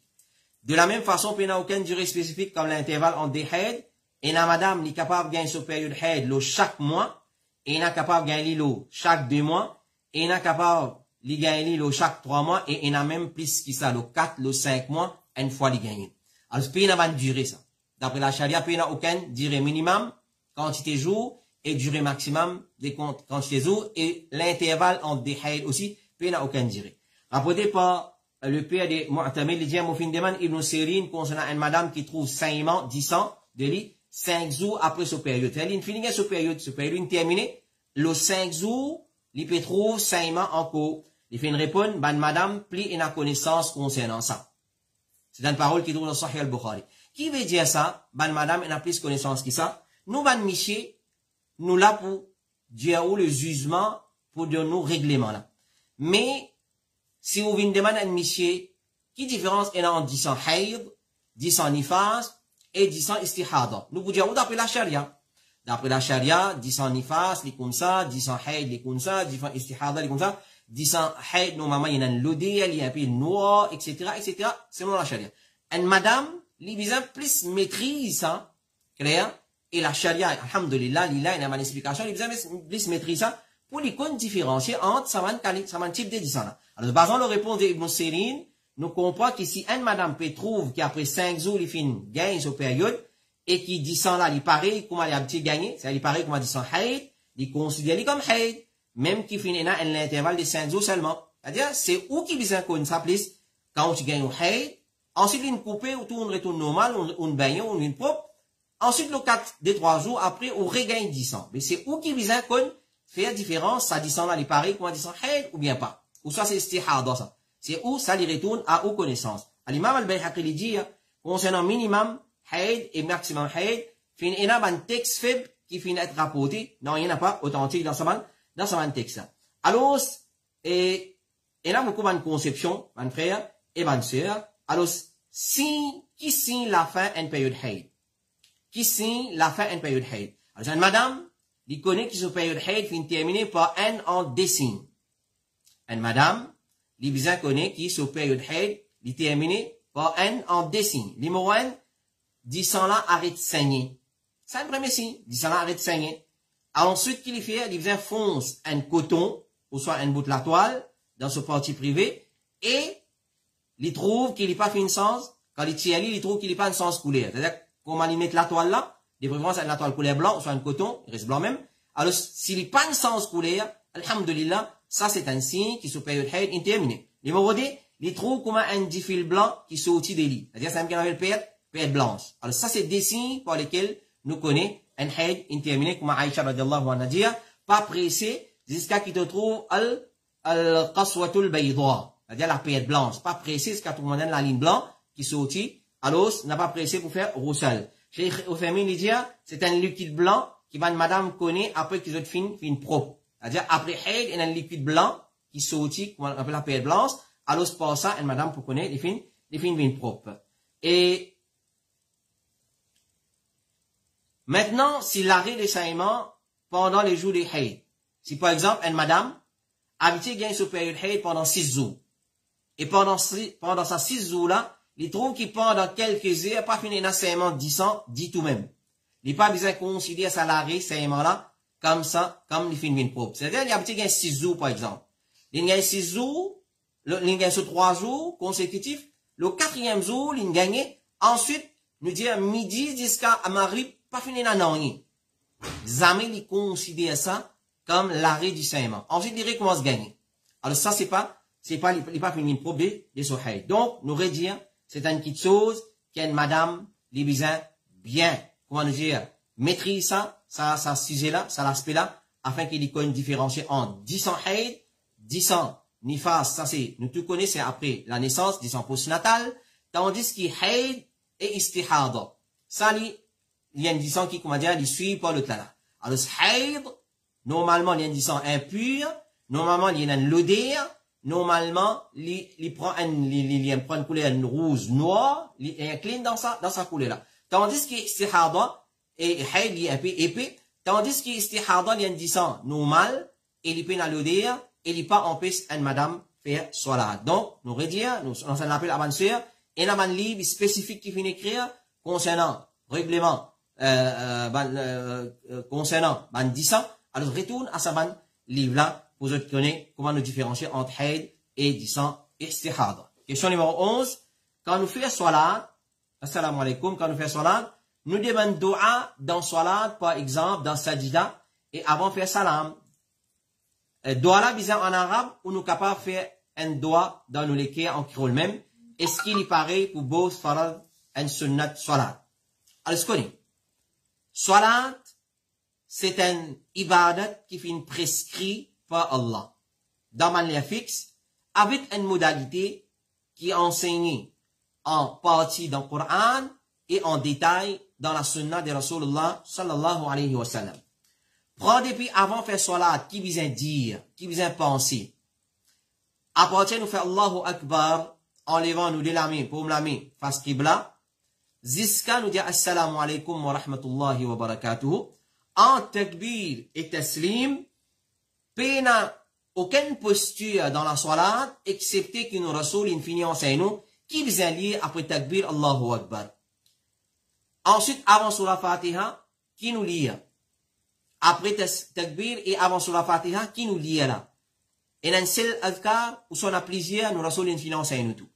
De la même façon, il n'y a aucune durée spécifique comme l'intervalle entre des haid. Et la madame est capable de gagner son période haid chaque mois. Et elle est capable de gagner chaque 2 mois. Et elle est capable il gagne chaque 3 mois et il a même plus que ça, le 4, le 5 mois, une fois il gagne. Alors, il n'y a pas de durée, ça. D'après la charia, il n'y a aucune durée minimum, quantité jour, et durée maximum des quantités jours, et l'intervalle entre des haïd aussi, il n'y a aucune durée. Rapporté par le père de Mu'tamil, il dit à Mufin Deman, Ibn Sirin, concernant une madame qui trouve saignement, 10 ans, de lit, 5 jours après sa période. Elle finit sa période terminée, le 5 jours, il peut trouver saignement encore. Il fait une réponse, ban madame, pli et na connaissance concernant ça. C'est une parole qui trouve dans Sahih al-Bukhari. Qui veut dire ça? Ban madame et na plus connaissance que ça. Nous, ban miché, nous là pour dire où le jugement, pour dire nous règlement là. Mais, si vous venez demander à miché, qui différence est entre 10 ans haïd, 10 ans nifas, et 10 ans istihada? Nous vous dire où d'après la charia? D'après la charia, 10 ans nifas, les comme ça, 10 ans haïd, les comme ça, 10 ans istihada, les comme ça. 10 ans haïd, normalement, il y a un lodé, il y a un peu noir, etc., etc., selon la charia. Une madame, les besoin plus maîtrise ça, clair, et la charia, alhamdulillah, il y a une explication, les besoin plus maîtrise ça, pour les comptes différencier entre ça type de 10 ans là. Alors, basant la réponse d'Ibn Sirin, nous comprenons que si une madame peut trouver qu'après 5 jours, il finit gagne sa période, et qui 10 ans là, il paraît, comment il a petit gagné, c'est-à-dire, il paraît comme 10 ans haïd, il considère comme haïd. Même qui finit dans l'intervalle de 5 jours seulement. C'est-à-dire, c'est où qui besoin qu'on s'applique quand tu gagnes au haïd. Ensuite, une coupée, ou tout on retourne normal, on baigne, on une propre. Ensuite, le 4 des 3 jours, après, on regagne 10 ans. Mais c'est où qui besoin qu'on fait la différence, ça 10 ans là, il paraît, comment 10 ans haïd, ou bien pas. Ou ça, c'est istihada, ça. C'est où ça, il retourne à aux connaissances. L'imam al-Bayhaqi, il dit, concernant minimum haïd et maximum haïd, il y a un texte faible qui finit être rapporté. Non, il n'y en a pas authentique dans ce texte. Alors, et là, beaucoup de conception, mon frère et ma soeur. Alors, qui signe la fin d'une période haïd? Qui signe la fin d'une période haïd? Alors, une madame, il connaît que cette période haïd finit terminée par un en dessin. Une madame, il bien connaît que cette période haïd est terminée par un en dessin. Numéro 1, 10 ans là, arrête de saigner. C'est un premier signe. 10 ans là, arrête de saigner. Ensuite, qu'il fait, il vient fonce un coton, ou soit un bout de la toile, dans ce parti privé, et il trouve qu'il n'est pas fait une sens. Quand il tire, il trouve qu'il n'est pas une sens couleur. C'est-à-dire, comment il met la toile là, de préférence avec la toile couleur blanc, ou soit un coton, il reste blanc même. Alors, s'il n'est pas une sens couleur, alhamdulillah, ça c'est un signe qui se période haïd est terminé. Numéro 2, il trouve comme un fil blanc qui sortit des lits. C'est-à-dire, c'est un qu'on appelle période blanche. Alors, ça c'est des signes par lesquels nous connaissons un haïd est terminé, comme Aïcha radiallahu anha dit, pas pressé, jusqu'à qu'il te trouve al-qaswatul bayda. C'est-à-dire la période blanche. Pas pressé jusqu'à tout le monde la ligne blanche qui sortit. Alors, n'a pas pressé pour faire roussel. Cheikh Oufemine, il dit, c'est un liquide blanc qui va madame connaît après qu'ils ont fin propre. C'est-à-dire, après haïd, il y a un liquide blanc qui sortit, qu'on appelle la période blanche. Alors, c'est pour ça, une madame pour connaître les fins propres. Et, maintenant, si l'arrêt des saignements pendant les jours des haïd, si par exemple, une madame, habituée gagne cette période haïd pendant 6 jours, et pendant ces 6 jours-là, il trouve qu'il pendant quelques heures, pas fini un saignement 10 ans, dit tout même. Il n'est pas besoin de considérer ça l'arrêt, saignement-là, comme ça, comme il finit propre. C'est-à-dire, il y a habitué gagne 6 jours, par exemple. Il gagne 6 jours, il gagne sur 3 jours consécutifs, le 4e jour, il gagne, ensuite, nous dire midi jusqu'à Maghrib, pas fini un an. Jamais il considère ça comme l'arrêt du saignement. Ensuite, il recommence à gagner. Alors ça, il n'est pas fini propre de ce haïd. Donc, nous redire, c'est une petite chose qu'une madame, les besoin bien, comment nous dire, maîtrise ça sujet-là, ça l'aspect-là, afin qu'il y ait une différence entre 10 ans haïd, 10 ans nifas, ça c'est, nous tout connaissons, c'est après la naissance, 10 ans postnatal, tandis qu'il haïd et istihada. Ça, il y a une 10 ans qui, comment dire, il suit par le là. Alors, haïd, normalement, il y a une 10 ans impur, normalement, il y a une l'odeur, normalement, il prend une couleur rouge, noire, il est clean dans sa couleur-là. Tandis que istihada et haïd, il est un peu épais, tandis que istihada, il y a une 10 ans normal, et il est dans l'odeur, et il n'est pas empêche une madame faire salat. Donc, nous redire, nous appelle avanceur, et il y a un livre spécifique qui finit écrire concernant règlement, concernant 10 ans. Alors, retourne à ce livre-là, pour vous connaître comment nous différencier entre haïd et 10 ans istihada. Question numéro 11. Quand nous faisons salat, assalamu alaikum, quand nous faisons salat, nous demandons dua dans salat, par exemple, dans sajida, et avant de faire salam. Dua là, bizarre en arabe, ou nous capables de faire un dua dans nos léquets en créole même. Est-ce qu'il est pareil pour both farad et sunnat salat? Alors, ce qu'on dit. Salat, c'est un ibadat qui finit prescrit par Allah. Dans manière fixe, avec une modalité qui est enseignée en partie dans le Coran et en détail dans la sunna de Rasulullah sallallahu alayhi wa sallam. Prends depuis avant de faire salat, qui vient dire, qui vient penser. À partir de nous faire Allahu Akbar, en levant nous de la main, pour la main, face Qibla, jusqu'à nous dire Assalamu alaikum wa rahmatullahi wa barakatuhu, en takbir et taslim, pena aucune posture dans la salat, excepté que nous Rasoul infini enseigne nous, qui vient lire après takbir Allahu Akbar. Ensuite, avant sur la Fatiha, qui nous lit? Après takbir et avant sur la Fatiha, qui nous lit là? Et dans un seul adhkar, où sont à plusieurs, nous Rasoul infini enseigne nous tout.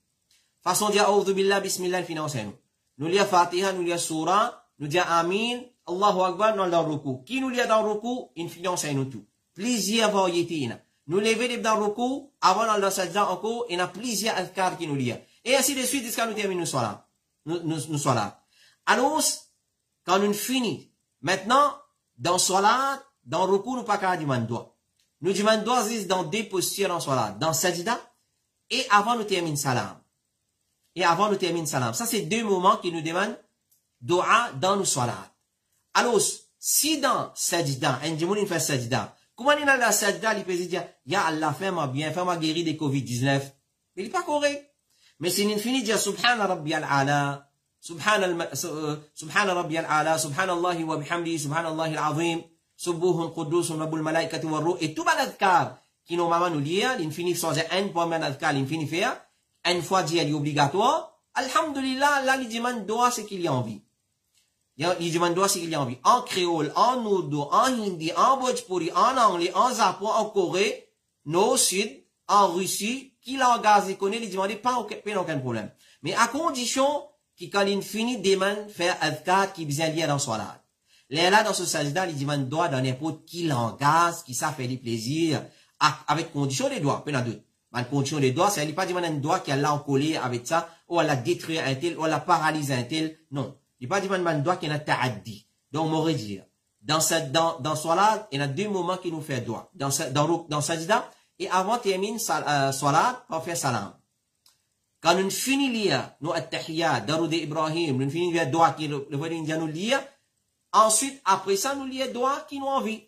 Façon dire A'udhu billah, bismillah, infini enseigne nous. Nous lit Fatiha, nous lit Surah, nous dit Amin, Allahu Akbar, dans le ruku. Qui nous lit dans le ruku, infini enseigne nous tout. Plusieurs variétés. Nous lever dans le ruku, avant dans le sajda encore, il y a plusieurs adhkar qui nous lit. Et ainsi de suite, jusqu'à nous terminer nous salat. Alors, quand nous finissons, maintenant, dans salat, dans le ruku, nous pas qu'à demander doigt. Nous demandons doigt dans deux postures en salat. Dans sajda, et avant nous terminer salam. Et avant nous terminer salam. Ça, c'est deux moments qui nous demandent doua dans nos salat. Alors, si dans sajda, un djimoun fait sajda, Comment il a la sajda, il peut dire, ya Allah, fais-moi bien, fais-moi guérir des Covid-19. Mais il n'est pas correct. Mais si il finit de dire, Subhana Rabbi al-Ala, Subhana Rabbi al-Ala, Subhanallahi wa bihamdi, Subhanallahi al-Azim, Subuhun Quddus, Rabbul Malaikati wa Ruh, et tout le adhkar qui normalement nous lit, il finit sans un point de adhkar, il finit faire, une fois dit, il est obligatoire. Alhamdulillah, là, il demande doigt, c'est qu'il y a envie. Il demande doigt, c'est qu'il y a envie. En créole, en oudou, en hindi, en bhojpuri, en anglais, en japon, en Corée, au sud, en Russie, qui langage il connaît, il demande pas aucun problème. Mais à condition qu'il, quand il finit, demande faire adhkar qui vient lire dans salat. Là, dans ce sajda, il demande doigt dans n'importe qui langage, qui ça fait du plaisir, avec condition des doigts, plein d'autres. La condition des doigts, c'est pas demander un doigt qui a là collé avec ça, ou à la détruire un tel, ou à la paralyser un tel. Non. Il pas demander un doigt qui a ta'addi. Donc, on m'aurait dit, dans salat, il y a deux moments qui nous fait doigt. Dans sajda, et avant termine salat, on fait salam. Quand nous finissons lire, nous at-tahiyya, Daroud Ibrahim, nous finissons lire doigt qui le nous lire, ensuite, après ça, nous lire doigt qui nous envie.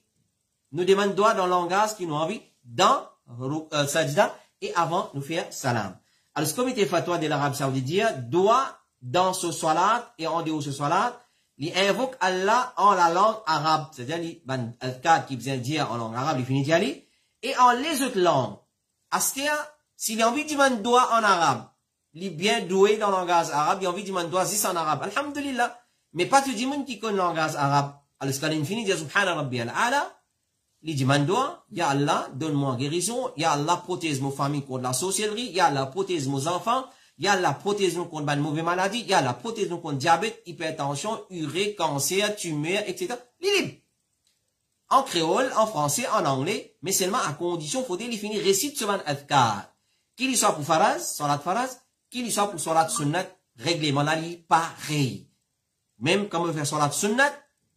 Nous demandons doigt dans le langage qui nous envie, dans sajda, et avant, nous faire salam. Alors, ce comité fatwa de l'Arabie Saoudite dit, doit, dans ce salat, et en dehors de ce salat, il invoque Allah en la langue arabe. C'est-à-dire, il qui vient dire en langue arabe, il finit d'y aller, et en les autres langues. Astia, s'il a envie de demander doigt en arabe, il est bien doué dans le langage arabe, il a envie de demander doigt en arabe. Alhamdulillah. Mais pas tout le monde qui connaît le langage arabe. Alors, ce qu'il finit, il dit, Subhana Rabbi al-Ala, il dit, Ya Allah, donne-moi guérison. Ya Allah, protège mon famille contre la sorcellerie. Ya Allah, protège mes enfants. Ya Allah, protège nous contre une mauvaise maladie. Ya Allah, protège nous contre diabète, hypertension, urée, cancer, tumeur, etc. Libre. En créole, en français, en anglais, mais seulement à condition, faut-il finir récite sur un adhkar. Qu'il y soit pour salat faraz, qu'il y soit pour salat sunnat, règlement là, pareil. Même quand on fait salat sunnat,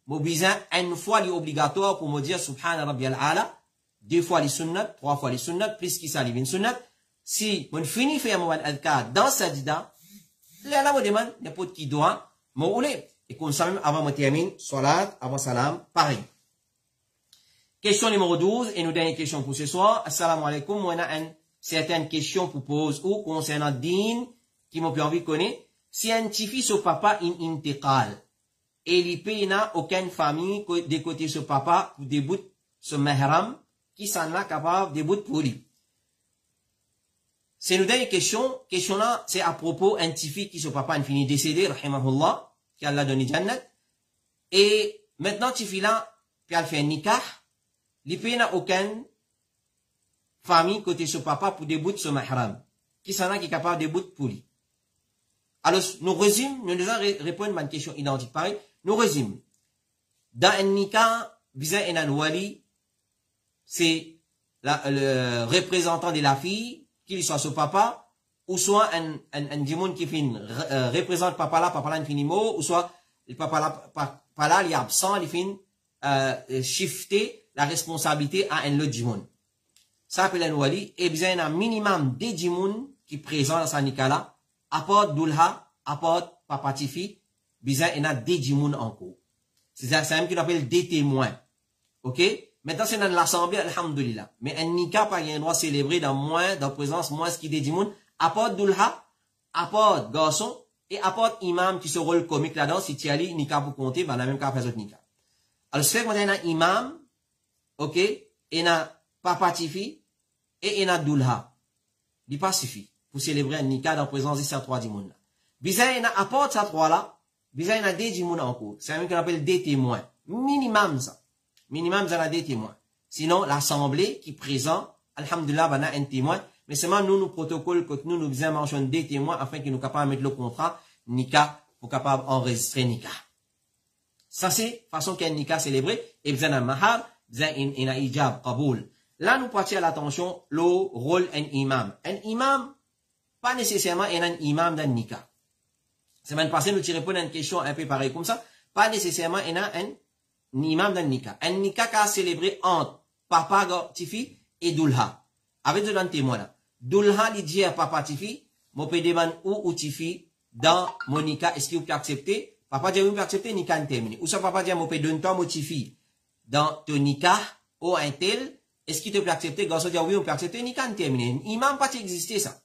mon besoin, une fois, il est obligatoire pour me dire Subhana Rabbi al-Ala, deux fois les sunnat, trois fois les sunnat, plus qu'il s'allume une sunnat. Si on finit faire mon adhkar dans sajda, là, on demande n'importe qui doit, mon oulé. Et comme ça même, avant mon termine, salat, avant salam, pareil. Question numéro 12, et nous dernière question pour ce soir. Assalamu alaikum, moi, on a certaines questions pour poser, ou concernant din, qui m'ont envie de connaître. Si un petit fils au papa, in intiqal, et il n'a aucune famille de côté ce papa pour début ce mahram qui s'en a capable de début pour lui. C'est une dernière question. Question là, c'est à propos un petit fils qui ce papa a fini décédé, rahimahullah, qui Allah donné jannat. Et maintenant, petit fils là, puis elle fait un nikah, il n'a aucune famille côté ce papa pour début ce mahram qui s'en a qui est capable de début pour lui. Alors, nous résumons, nous devons répondre à une question identique. Pareil, nous résumons. Dans un nikah, visant un wali, c'est le représentant de la fille, qu'il soit son papa, ou soit un démon qui représente papa là, il finit mot, ou soit le papa là, il est absent, il finit shifter la responsabilité à un autre démon. Ça s'appelle un wali, et bien, il y a un minimum de démons qui présent dans sa nikah là, apporte Dulha, apporte Papa Tifi, bizarre, il y a des djimoun en cours. C'est ça même qu'on appelle des témoins. Ok? Maintenant, c'est dans l'assemblée, alhamdulillah. Mais un nikah, pas un droit célébré dans présence, moins ce qui des djimoun, apporte Dulha, apporte garçon, et apporte imam qui se rôle comique là-dedans, si tu as dit nikah pour compter, ben, la même cas, faire autre nikah. Alors, c'est qu'on a un imam, ok? Et il y a Papa Tifi, et il y a Dulha. Il pas suffit pour célébrer un nikah dans présence de ces trois djimoun là. Bizarre, il y a apporte ces trois là, bizarre, il y a des djimoun en cours. C'est même qu'on appelle des témoins. Minimum ça. Minimum, il y a des témoins. Sinon, l'assemblée qui présente, alhamdulillah, ben, un témoin. Mais seulement nous protocole que nous besoin mentionner des témoins afin qu'ils nous capables de mettre le contrat, nikah, pour capable enregistrer nikah. Ça, c'est façon qu'un nikah célébré, et besoin d'un mahar, besoin d'un ijab, qaboul. Là, nous portons l'attention, le rôle d'un imam. Un imam, pas nécessairement un imam d'un nikah. Semaine passée, nous répondons à une question un peu pareille comme ça. Pas nécessairement un imam d'un nikah. Un nikah qu'a célébré entre papa Tifi et Dulha. Avec deux témoins là. Dulha lui dit à papa Tifi, mon peut demander ou Tifi dans mon nikah, est-ce qu'il peut accepter? Papa dit, oui, peut accepter, nikah terminé. Ou ça, papa dit, mon peut donner toi, mon Tifi dans ton nikah, oh, un tel, est-ce qu'il te peut accepter? Garçon dit, oui, on peut accepter, Nika, terminé. Imam, pas exister ça.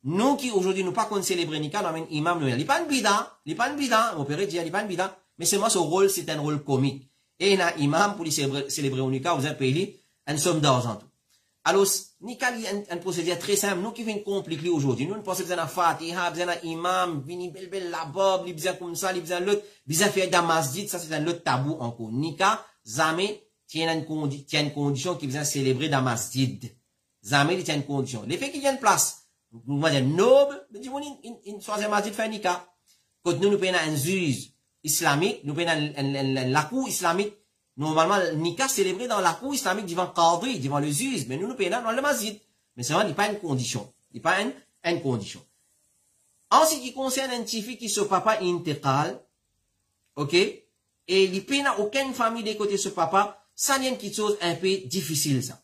Nous qui, aujourd'hui, nous pas qu'on célébrer Nika, nous amène imam, nous, il n'est pas une bida, on peut dire, il n'est pas une bida, mais c'est moi, ce rôle, c'est un rôle comique. Et il y a un imam pour célébrer au Nika, vous avez payé une somme d'argent. Alors, Nika, il y a un procédé très simple, nous qui venons compliquer aujourd'hui, nous, nous pensons que c'est un fatiha, c'est un imam, vini belle la bob, il besoin comme ça, il besoin l'autre, besoin faire dans masjid, ça c'est un autre tabou encore. Nika, jamais, tient une condition qui vient célébrer dans masjid. Jamais, il tient une condition. Les faits qui viennent place, nous va dire noble, mais dis-moi, une soirée masjid fait Nika. Quand nous payons un juge islamique, nous payons la cour islamique, normalement, Nika célébré dans la cour islamique devant Qadri, devant le juge, mais nous payons dans le masjid. Mais c'est vrai, il n'y a pas une condition. Il n'y a pas une condition. En ce qui concerne un petit fils qui se papa intégrale, ok, et il n'y a aucune famille de côté de ce papa, ça n'est quelque chose un peu difficile, ça.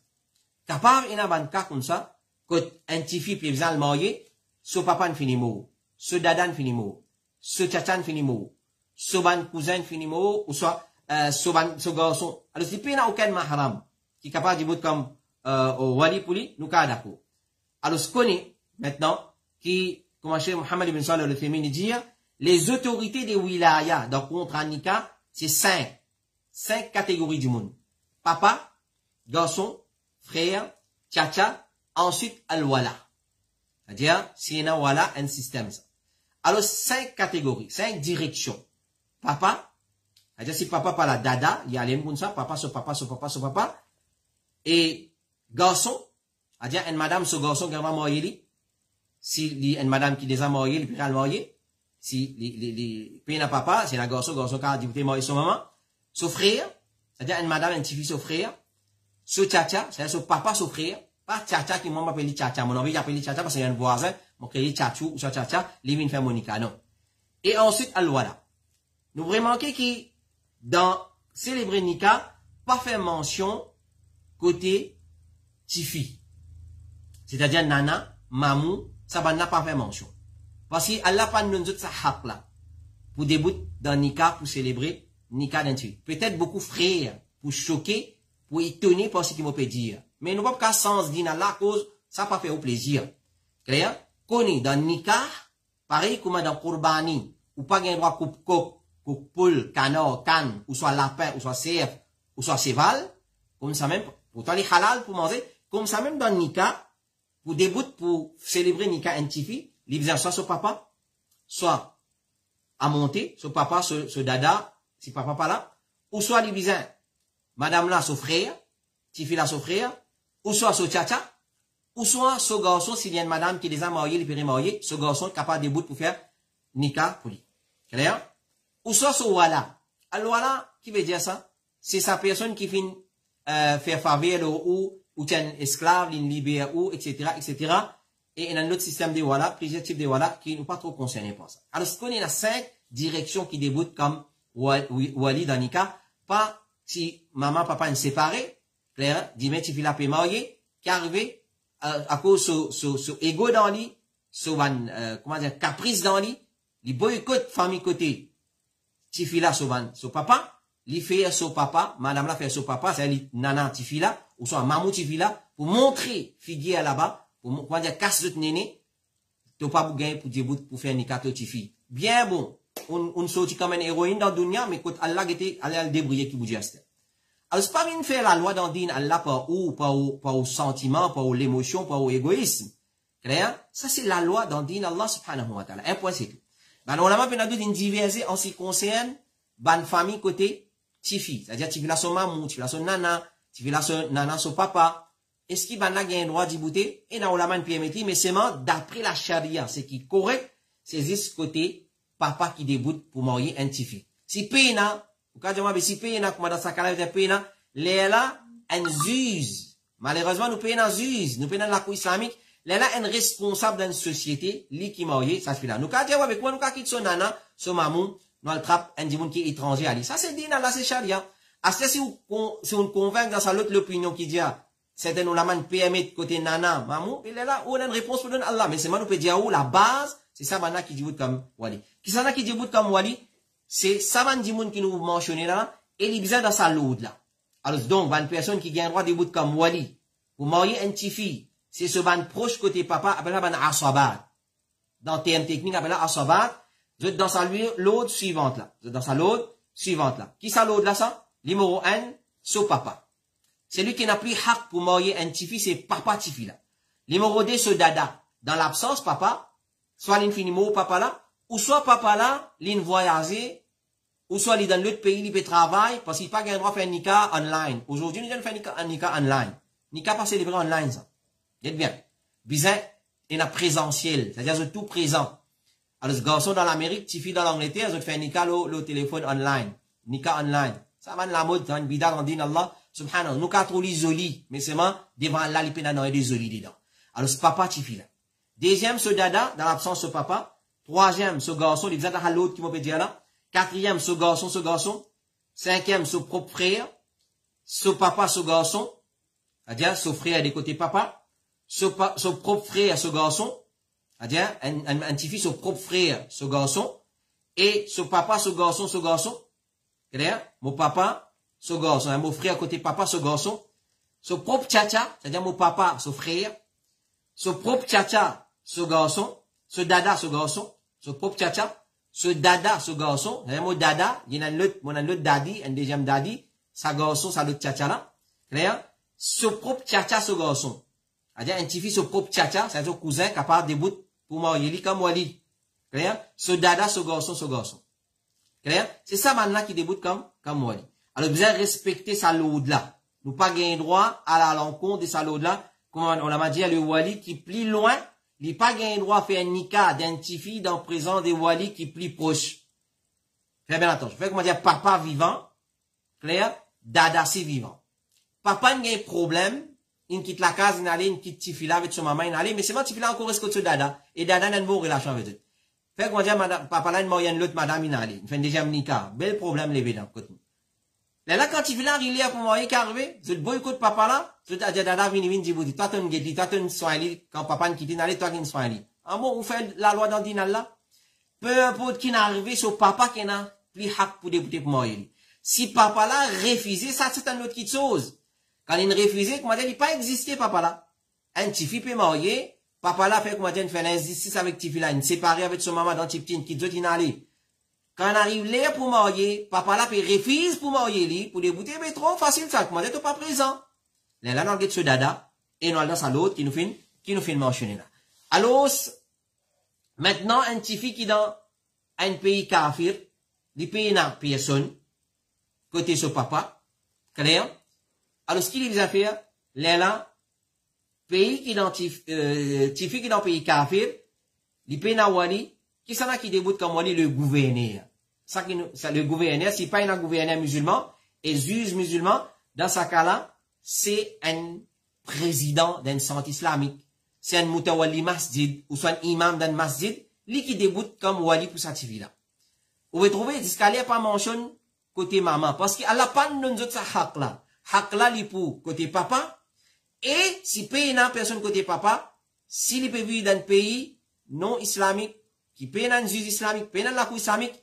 Capable, il y a un cas comme ça, quand un petit fils peut le marier, ce papa ne finit mort, ce dada ne finit mort, ce tchatcha ne finit mort, ce ban cousin ne finit mort, ou soit, ce garçon. Alors, il n'y a aucun mahram qui est capable de dire comme, au wali pour lui, nous cas d'accord. Alors, ce qu'on est, maintenant, qui, comme Cheikh Mohammed ibn Salih al-Uthaymeen dit, les autorités des wilayas, dans le contrat Nika, c'est 5 catégories du monde. Papa, garçon, frère, tchatcha, ensuite al-wala. C'est-à-dire, c'est un wala, un système, ça. Alors, 5 catégories, 5 directions. Papa, c'est-à-dire, si papa par la dada, il y a les comme ça, papa, ce papa, ce papa, ce papa. Et, garçon, c'est-à-dire, une madame, ce garçon qui va marier, si, une madame qui déjà marié, il peut le marier. Si, les pays n'a papa, c'est la garçon qui a dit, marié son maman. Son frère, c'est-à-dire, une madame, un petit fils, son frère. Ce tchatcha, c'est-à-dire, son papa, son frère. Pas tchatcha qui m'a appelé tchatcha. Mon envie d'appeler tchatcha parce qu'il y a un voisin, mon créé tchatchou ou tchatcha, il vient faire Monica, non. Et ensuite, al-wala. Nous remarquons que dans célébrer Nika, pas faire mention côté tifi. C'est-à-dire nana, mamou, ça va n'a pas fait mention. Parce que Allah pas nous autres ça hak là. Pour débuter dans Nika, pour célébrer Nika d'un tué. Peut-être beaucoup frères, pour choquer, pour étonner par ce qu'il m'a peut dire. Mais nous pas qu'à sens dire la cause, ça pas fait au plaisir. Clair? Connaît dans Nika, pareil comme dans Qurbani, ou pas gain droit coupe poule, canard, canne, ou soit lapin, ou soit cerf, ou soit cheval, comme ça même, pourtant les halal pour manger, comme ça même dans Nika, pour débuter, pour célébrer Nika un tifi, il faisait soit son papa, soit à monter, son papa, ce dada, si papa pas là, ou soit il faisait madame là, son frère, tifi là, son frère, ou soit son tchatcha, ou soit ce garçon, s'il y a une madame qui les a mariés, il peut marier, ce garçon est capable de débuter pour faire Nika pour lui. Clair? Ou soit ce wala. Alors wala, qui veut dire ça? C'est sa personne qui finit faire faveur ou tient esclave, il libère ou, etc., etc. Et il y a un autre système de wala, plusieurs types de wala qui ne sont pas trop concernés par ça. Alors, ce qu'on a 5 directions qui débutent comme wali dans Nika, pas si maman, papa sont séparés, clair, dit, mais tu fais la paix mariée, qui arrive à cause de ego dans lui, comment dire, caprice dans lui, il boycotte famille côté. Tifila son papa, li fait son papa, madame la fait son papa, c'est nana tifila, ou soit mamou tifila, pour montrer figuier là-bas, pour, comment dire, casse le néné, t'as pas pour gagner pour dire, pour faire une carte tifi. Bien bon, on sortit comme une héroïne dans le dunya, mais quand Allah était, allait le débrouiller qui vous dit. Alors, c'est pas bien de faire la loi dans le din, Allah par au sentiment, par au l'émotion, par au égoïsme. Clair? Ça, c'est la loi dans le din, Allah subhanahu wa ta'ala. Un point, c'est tout. Ben, on a même une diversité en ce qui concerne, ban famille côté tifi. C'est-à-dire, tifi la son mamou, tifi la son nana, tifi la son nana son papa. Est-ce qu'il ban la gagne droit d'y bouter? Et dans la main permetti, mais c'est d'après la charia, ce qui est correct, c'est juste côté papa qui déboute pour marier un tifi. Si pena, ou quand je m'appelle si pena, comme dans sa carrière de pena, là, un juge. Malheureusement, nous payons un juge, nous payons la cour islamique. Là, un responsable d'une société, lui qui marié, ça se fait là. Nous, quand dire avec moi, nous, quand quitte son nana, son mamou, nous, le trappe, un dimanche qui est étranger à lui. Ça, c'est dit, là, c'est charia. À ce, si on convainc dans sa l'autre l'opinion qui dit, c'est nous la man PME de côté nana, mamou, il est là, où on a une réponse pour donner Allah. Mais c'est moi, nous peut dire, où la base, c'est ça, maintenant, qui dit comme wali. Qui s'en a qui dit comme wali, c'est ça, man, dimanche qui nous mentionne là, et il est dans sa lourde là. Alors, donc, une personne qui gagne droit des bouts comme wali, pour marier une petite fille, c'est ce ban proche côté papa, appelle ça ban asabat. Dans termes techniques, appelle ça asabat. Vous êtes dans sa l'autre suivante là. Vous êtes dans sa l'autre suivante là. Qui ça l'autre là, ça? Numéro 1, ce papa. C'est lui qui n'a plus hak pour marier un petit fille, c'est papa petit fille là. Numéro 2, ce dada. Dans l'absence, papa, soit l'infiniment papa là, ou soit papa là, l'in voyager, ou soit il dans l'autre pays, il peut travailler, parce qu'il n'a pas le droit de faire un nika online. Aujourd'hui, nous allons faire un nika online. Nika pas célébré online, ça. Dites bien. Bizarre, il a présentiel. C'est-à-dire, c'est tout présent. Alors, ce garçon dans l'Amérique, petite fille dans l'Angleterre, ils ont fait un nika le téléphone online. Nika online. Ça va de la mode, ça va une bida dans din Allah. Subhanallah. Nous, quatre trop isolés. Mais c'est moi, devant Allah, il peut y des isolés dedans. Alors, ce papa, petite fille là. Deuxième, ce dada, dans l'absence, ce papa. Troisième, ce garçon, il disait à l'autre qui m'a dit là. Quatrième, ce garçon. Cinquième, ce propre frère. Ce papa, ce garçon. C'est-à-dire, ce frère des côtés papa. Ce propre frère, ce garçon. C'est-à-dire, un petit fils, ce propre frère, ce garçon. Et ce papa, ce garçon. C'est-à-dire, mon papa, ce garçon. Mon frère côté papa, ce garçon. Ce propre tcha-tcha, c'est-à-dire mon papa, ce frère. Ce propre tcha-tcha, ce garçon. Ce dada, ce garçon. Ce propre tcha-tcha. Ce dada, ce garçon. C'est-à-dire, mon dada, il y a un autre daddy, un deuxième daddy. Ça garçon, ça l'autre tcha-tcha là. C'est-à-dire, ce propre tcha-tcha, ce garçon. C'est-à-dire, un petit fils, ce propre tcha-tcha, c'est-à-dire, cousin, capable de bout pour marier, comme wali. C'est-à-dire, ce dada, ce garçon. C'est ça maintenant qui déboute comme wali. Alors, vous avez respecté sa lourde là. Nous pas gagné droit à l'encontre de sa lourde là. Comme on l'a dit, le wali qui plie loin, il pas gagné droit à faire un nika d'un petit fille dans le présent des wali qui plie proche. Faites bien attention. Fait comment dire, papa vivant, clair, dada c'est vivant. Papa n'a pas de problème, il quitte la case, il allait, il quitte petit fille là avec son maman, il allait, mais c'est moi petit fille là encore reste que ce dada. Et dada n'a pas de relation avec eux. Fait qu'on dit, papa là, il m'a l'autre madame, il allait. Il fait un deuxième nika. Bel problème, levé dans le côté. Là, quand il vient, il est pour moi, qui arrive, c'est le boycott papa là, c'est le dada, vini, dit, toi, tu es toi, tu es soigné, quand papa ne quitte, il allait, toi, qui es soigné. En bon, vous faites la loi dans le dinal là. Peu importe qui n'est arrivé, c'est papa qui n'a plus hak pour débuter pour moi. Si papa là, refusé, ça, c'est un autre qui chose. Quand il refusé, comment dire, il pas existé, papa là. Un petit fille peut marier, papa là fait, comment dire, il fait l'injustice avec petit fille là, il séparé avec son maman dans petit petit, qui d'autre il allait. Quand on arrive là pour marier, papa là peut refuser pour marier lui, pour débouter, mais trop facile ça, comment dire, t'es pas présent. Là, on regarde ce dada, et nous allons dans l'autre qui nous fait mentionner là. Alors, maintenant, un petit fille qui dans un pays kafir, les pays n'a personne, côté ce papa, clair? Alors, ce qu'il a fait, là, pays qui dans, petit fille qui dans pays kafir, les pays n'a wali, qui s'en a qui déboute comme wali le gouverneur. Ça le gouverneur, si pas un gouverneur musulman, et juge musulman, dans ce cas-là, c'est un président d'un centre islamique. C'est un mutawali masjid, ou soit un imam d'un masjid, lui qui déboute comme wali pour sa TV là. Vous pouvez trouver, discalé pas mention côté maman, parce qu'il a pas de nous sa hak là. Hak là, li pour côté papa, et si paye n'a personne côté papa, s'il peut vivre dans un pays non islamique, qui paye dans un juge islamique, paye dans la cour islamique,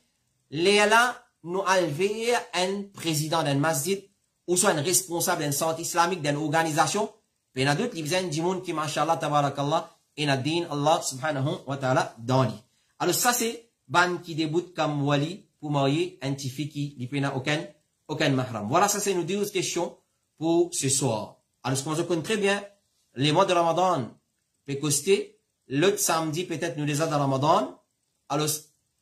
là, nous enlever un président d'un masjid, ou soit un responsable d'un centre islamique, d'une organisation, paye dans d'autres, il y a du monde qui, mashallah, tabarakallah, et n'a din Allah subhanahu wa ta'ala dans lui. Alors ça c'est, ban qui déboute comme wali, pour marier un petit fille qui, n'y n'a aucun mahram. Voilà, ça c'est nos 12 questions pour ce soir. Alors, ce qu'on se connaît très bien, les mois de Ramadan peut coster, l'autre samedi peut-être nous les a dans Ramadan. Alors,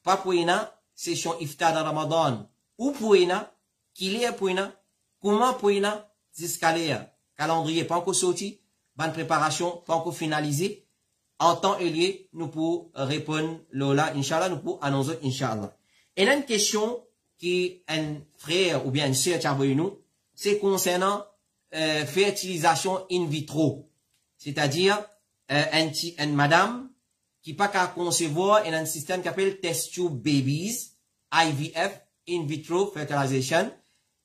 pas pour une session iftar dans Ramadan, ou pour une, qu'il est pour une, comment pour une, jusqu'à calendrier pas encore sorti, bonne préparation pas encore finalisée. En temps et lieu, nous pouvons répondre Lola, Inch'Allah, nous pouvons annoncer Inch'Allah. Et là, une question qui un frère ou bien une sœur qui a envoyé nous, c'est concernant fertilisation in vitro. C'est-à-dire, une madame qui pas qu'à concevoir un système qui appelle test tube babies, IVF, in vitro fertilization.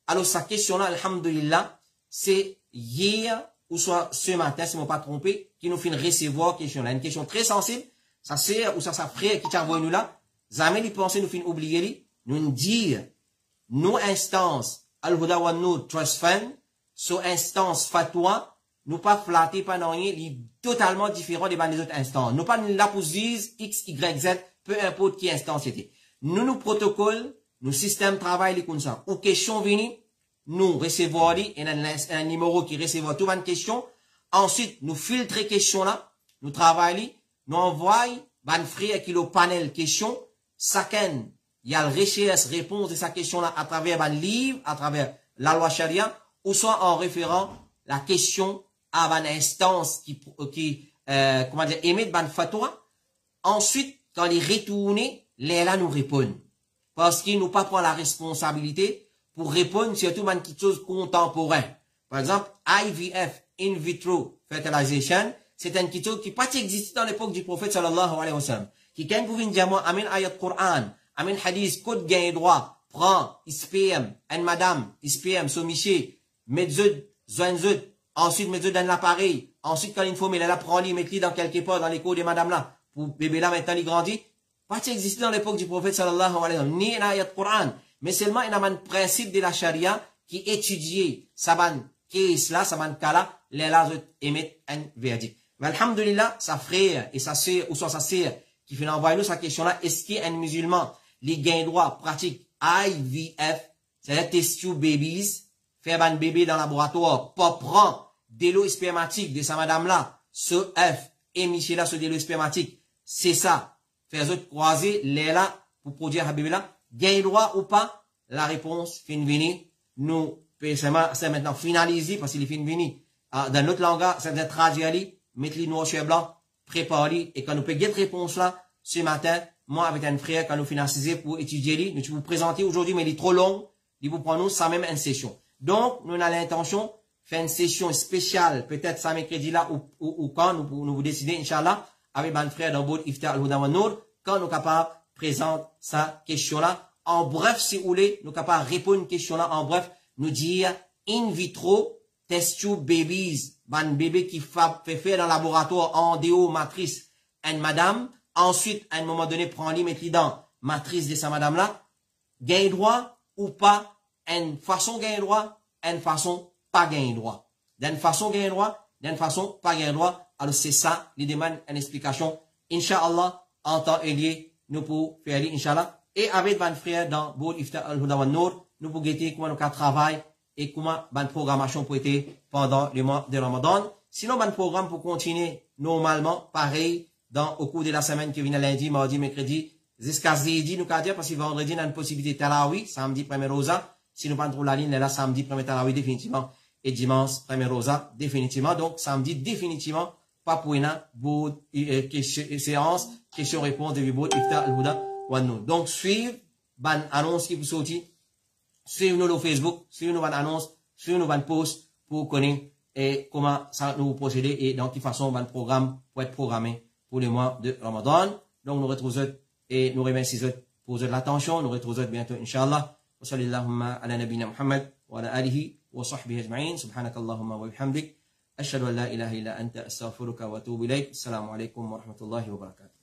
Alors, sa question-là, alhamdulillah, c'est hier, ou soit ce matin, si je ne m'ai pas trompé, qui nous fait recevoir question-là. Une question très sensible. Ça sert, ou ça, sa frère qui t'a envoyé nous là. Jamais les pensées nous fin oublier, nous dire, nos instances, Al-Huda wa Nour Trust Fund, so instance fatwa, nous pas flatté par rien, il est totalement différent des autres instances. Nous pas là pour dire X, Y, Z, peu importe qui instance c'était. Nous protocole, nous système travail les comme ça. Ou question vini, nous recevons et un numéro qui recevra toute une question. Ensuite, nous filtrons question là, nous travaillons, nous envoyons, ban frère qui le panel question, chacun, il y a le recherche, réponse de sa question là à travers un livre, à travers la loi charia, ou soit en référant la question à une instance qui comment dire, émet ban fatwa. Ensuite, quand il retourne, les là nous répondent. Parce qu'il nous pas prend la responsabilité pour répondre surtout à quelque chose contemporain. Par exemple, IVF, in vitro fertilization, c'est un quelque chose qui pas existé dans l'époque du prophète sallallahu alayhi wa sallam. Qui quand vous venez dire moi, amin ayat Qur'an, amin hadith, code gain droit, prend, SPM, une madame, SPM, so miché, metzud, zoinzud, ensuite metzud dans l'appareil, ensuite quand il faut, mais là, prend lui, met-lui dans quelque part dans les cours des madame là, pour bébé là, maintenant, il grandit. Pas existé dans l'époque du prophète sallallahu alayhi wa sallam, ni une ayat Qur'an, mais seulement il y a un principe de la charia qui étudie, saban, case là, saban kala, les là, émettent un verdict. Mais alhamdulillah, sa frère et sa sœur, ou soit sa sœur, qui fait envoyer nous sa question là, est-ce qu'un musulman, les gains droit, pratique IVF, c'est-à-dire test tube babies, faire un bébé dans le laboratoire, pour prendre des lots spermatiques de sa madame là, ce œuf, émiché là, ce délai spermatique, c'est ça. Faire autres croiser, les là, pour produire un bébé là, gain droit ou pas? La réponse, fin venir, nous, c'est maintenant finalisé, parce qu'il est fin venir. Dans notre langage, c'est traduit, mettre-les noir sur blanc, préparer, et quand nous pouvons cette réponse là, ce matin, moi avec un frère, quand nous finalisons pour étudier, nous vous présenter aujourd'hui, mais il est trop long, il vous prend nous sans même une session. Donc, nous avons l'intention de faire une session spéciale, peut-être ça mercredi là, ou quand nous vous décidez, Inch'Allah, avec un frère dans Boud Iftar al-Huda wa Nour, quand nous sommes capables de présenter sa question là. En bref, si vous voulez, nous sommes capables de répondre à une question là, en bref, nous dire in vitro, test tube babies, un bébé qui fait faire dans le laboratoire en déo matrice, une madame, ensuite, à un moment donné, prend-lui, met-lui dans matrice de sa madame là, gain droit ou pas, une façon gain droit, une façon pas gain droit. D'une façon gain droit, d'une façon pas gain droit. Alors c'est ça, il demande une explication. Inch'Allah, en temps et lieu, nous pouvons faire Inch'Allah. Et avec mon frère dans Boud Iftar al-Huda wa Nour, nous pouvons guetter comment nous travaillons et comment la programmation peut être pendant le mois de Ramadan. Sinon, le programme pour continuer normalement, pareil, au cours de la semaine qui vient lundi, mardi, mercredi, jusqu'à jeudi, nous allons dire, parce que vendredi, on a une possibilité de Tarawi, samedi, premier rosa. Si nous prenons la ligne, là, samedi, premier Tarawi, définitivement, et dimanche, premier rosa, définitivement. Donc, samedi, définitivement, pas pour une séance, question-réponse de Boud Iftar al-Huda wa Nour. Donc, suivez, ban annonce qui vous sortit, suivez-nous sur Facebook, suivez-nous ban annonce, suivez-nous ban post pour connaître et comment ça nous procéder et dans quelle façon ban programme pour être programmé pour le mois de Ramadan. Donc, nous retrouvons et nous remercions pour l'attention. Nous retrouvons bientôt, Inch'Allah. Wa sallallahu ala nabina Muhammad wa ala alihi wa sahbihi ajma'in. Subhanakallahumma wa bihamdik. Ashhadu an la ilaha illa anta astaghfiruka wa atubu ilayk. Assalamu alaikum wa rahmatullahi wa barakatuh.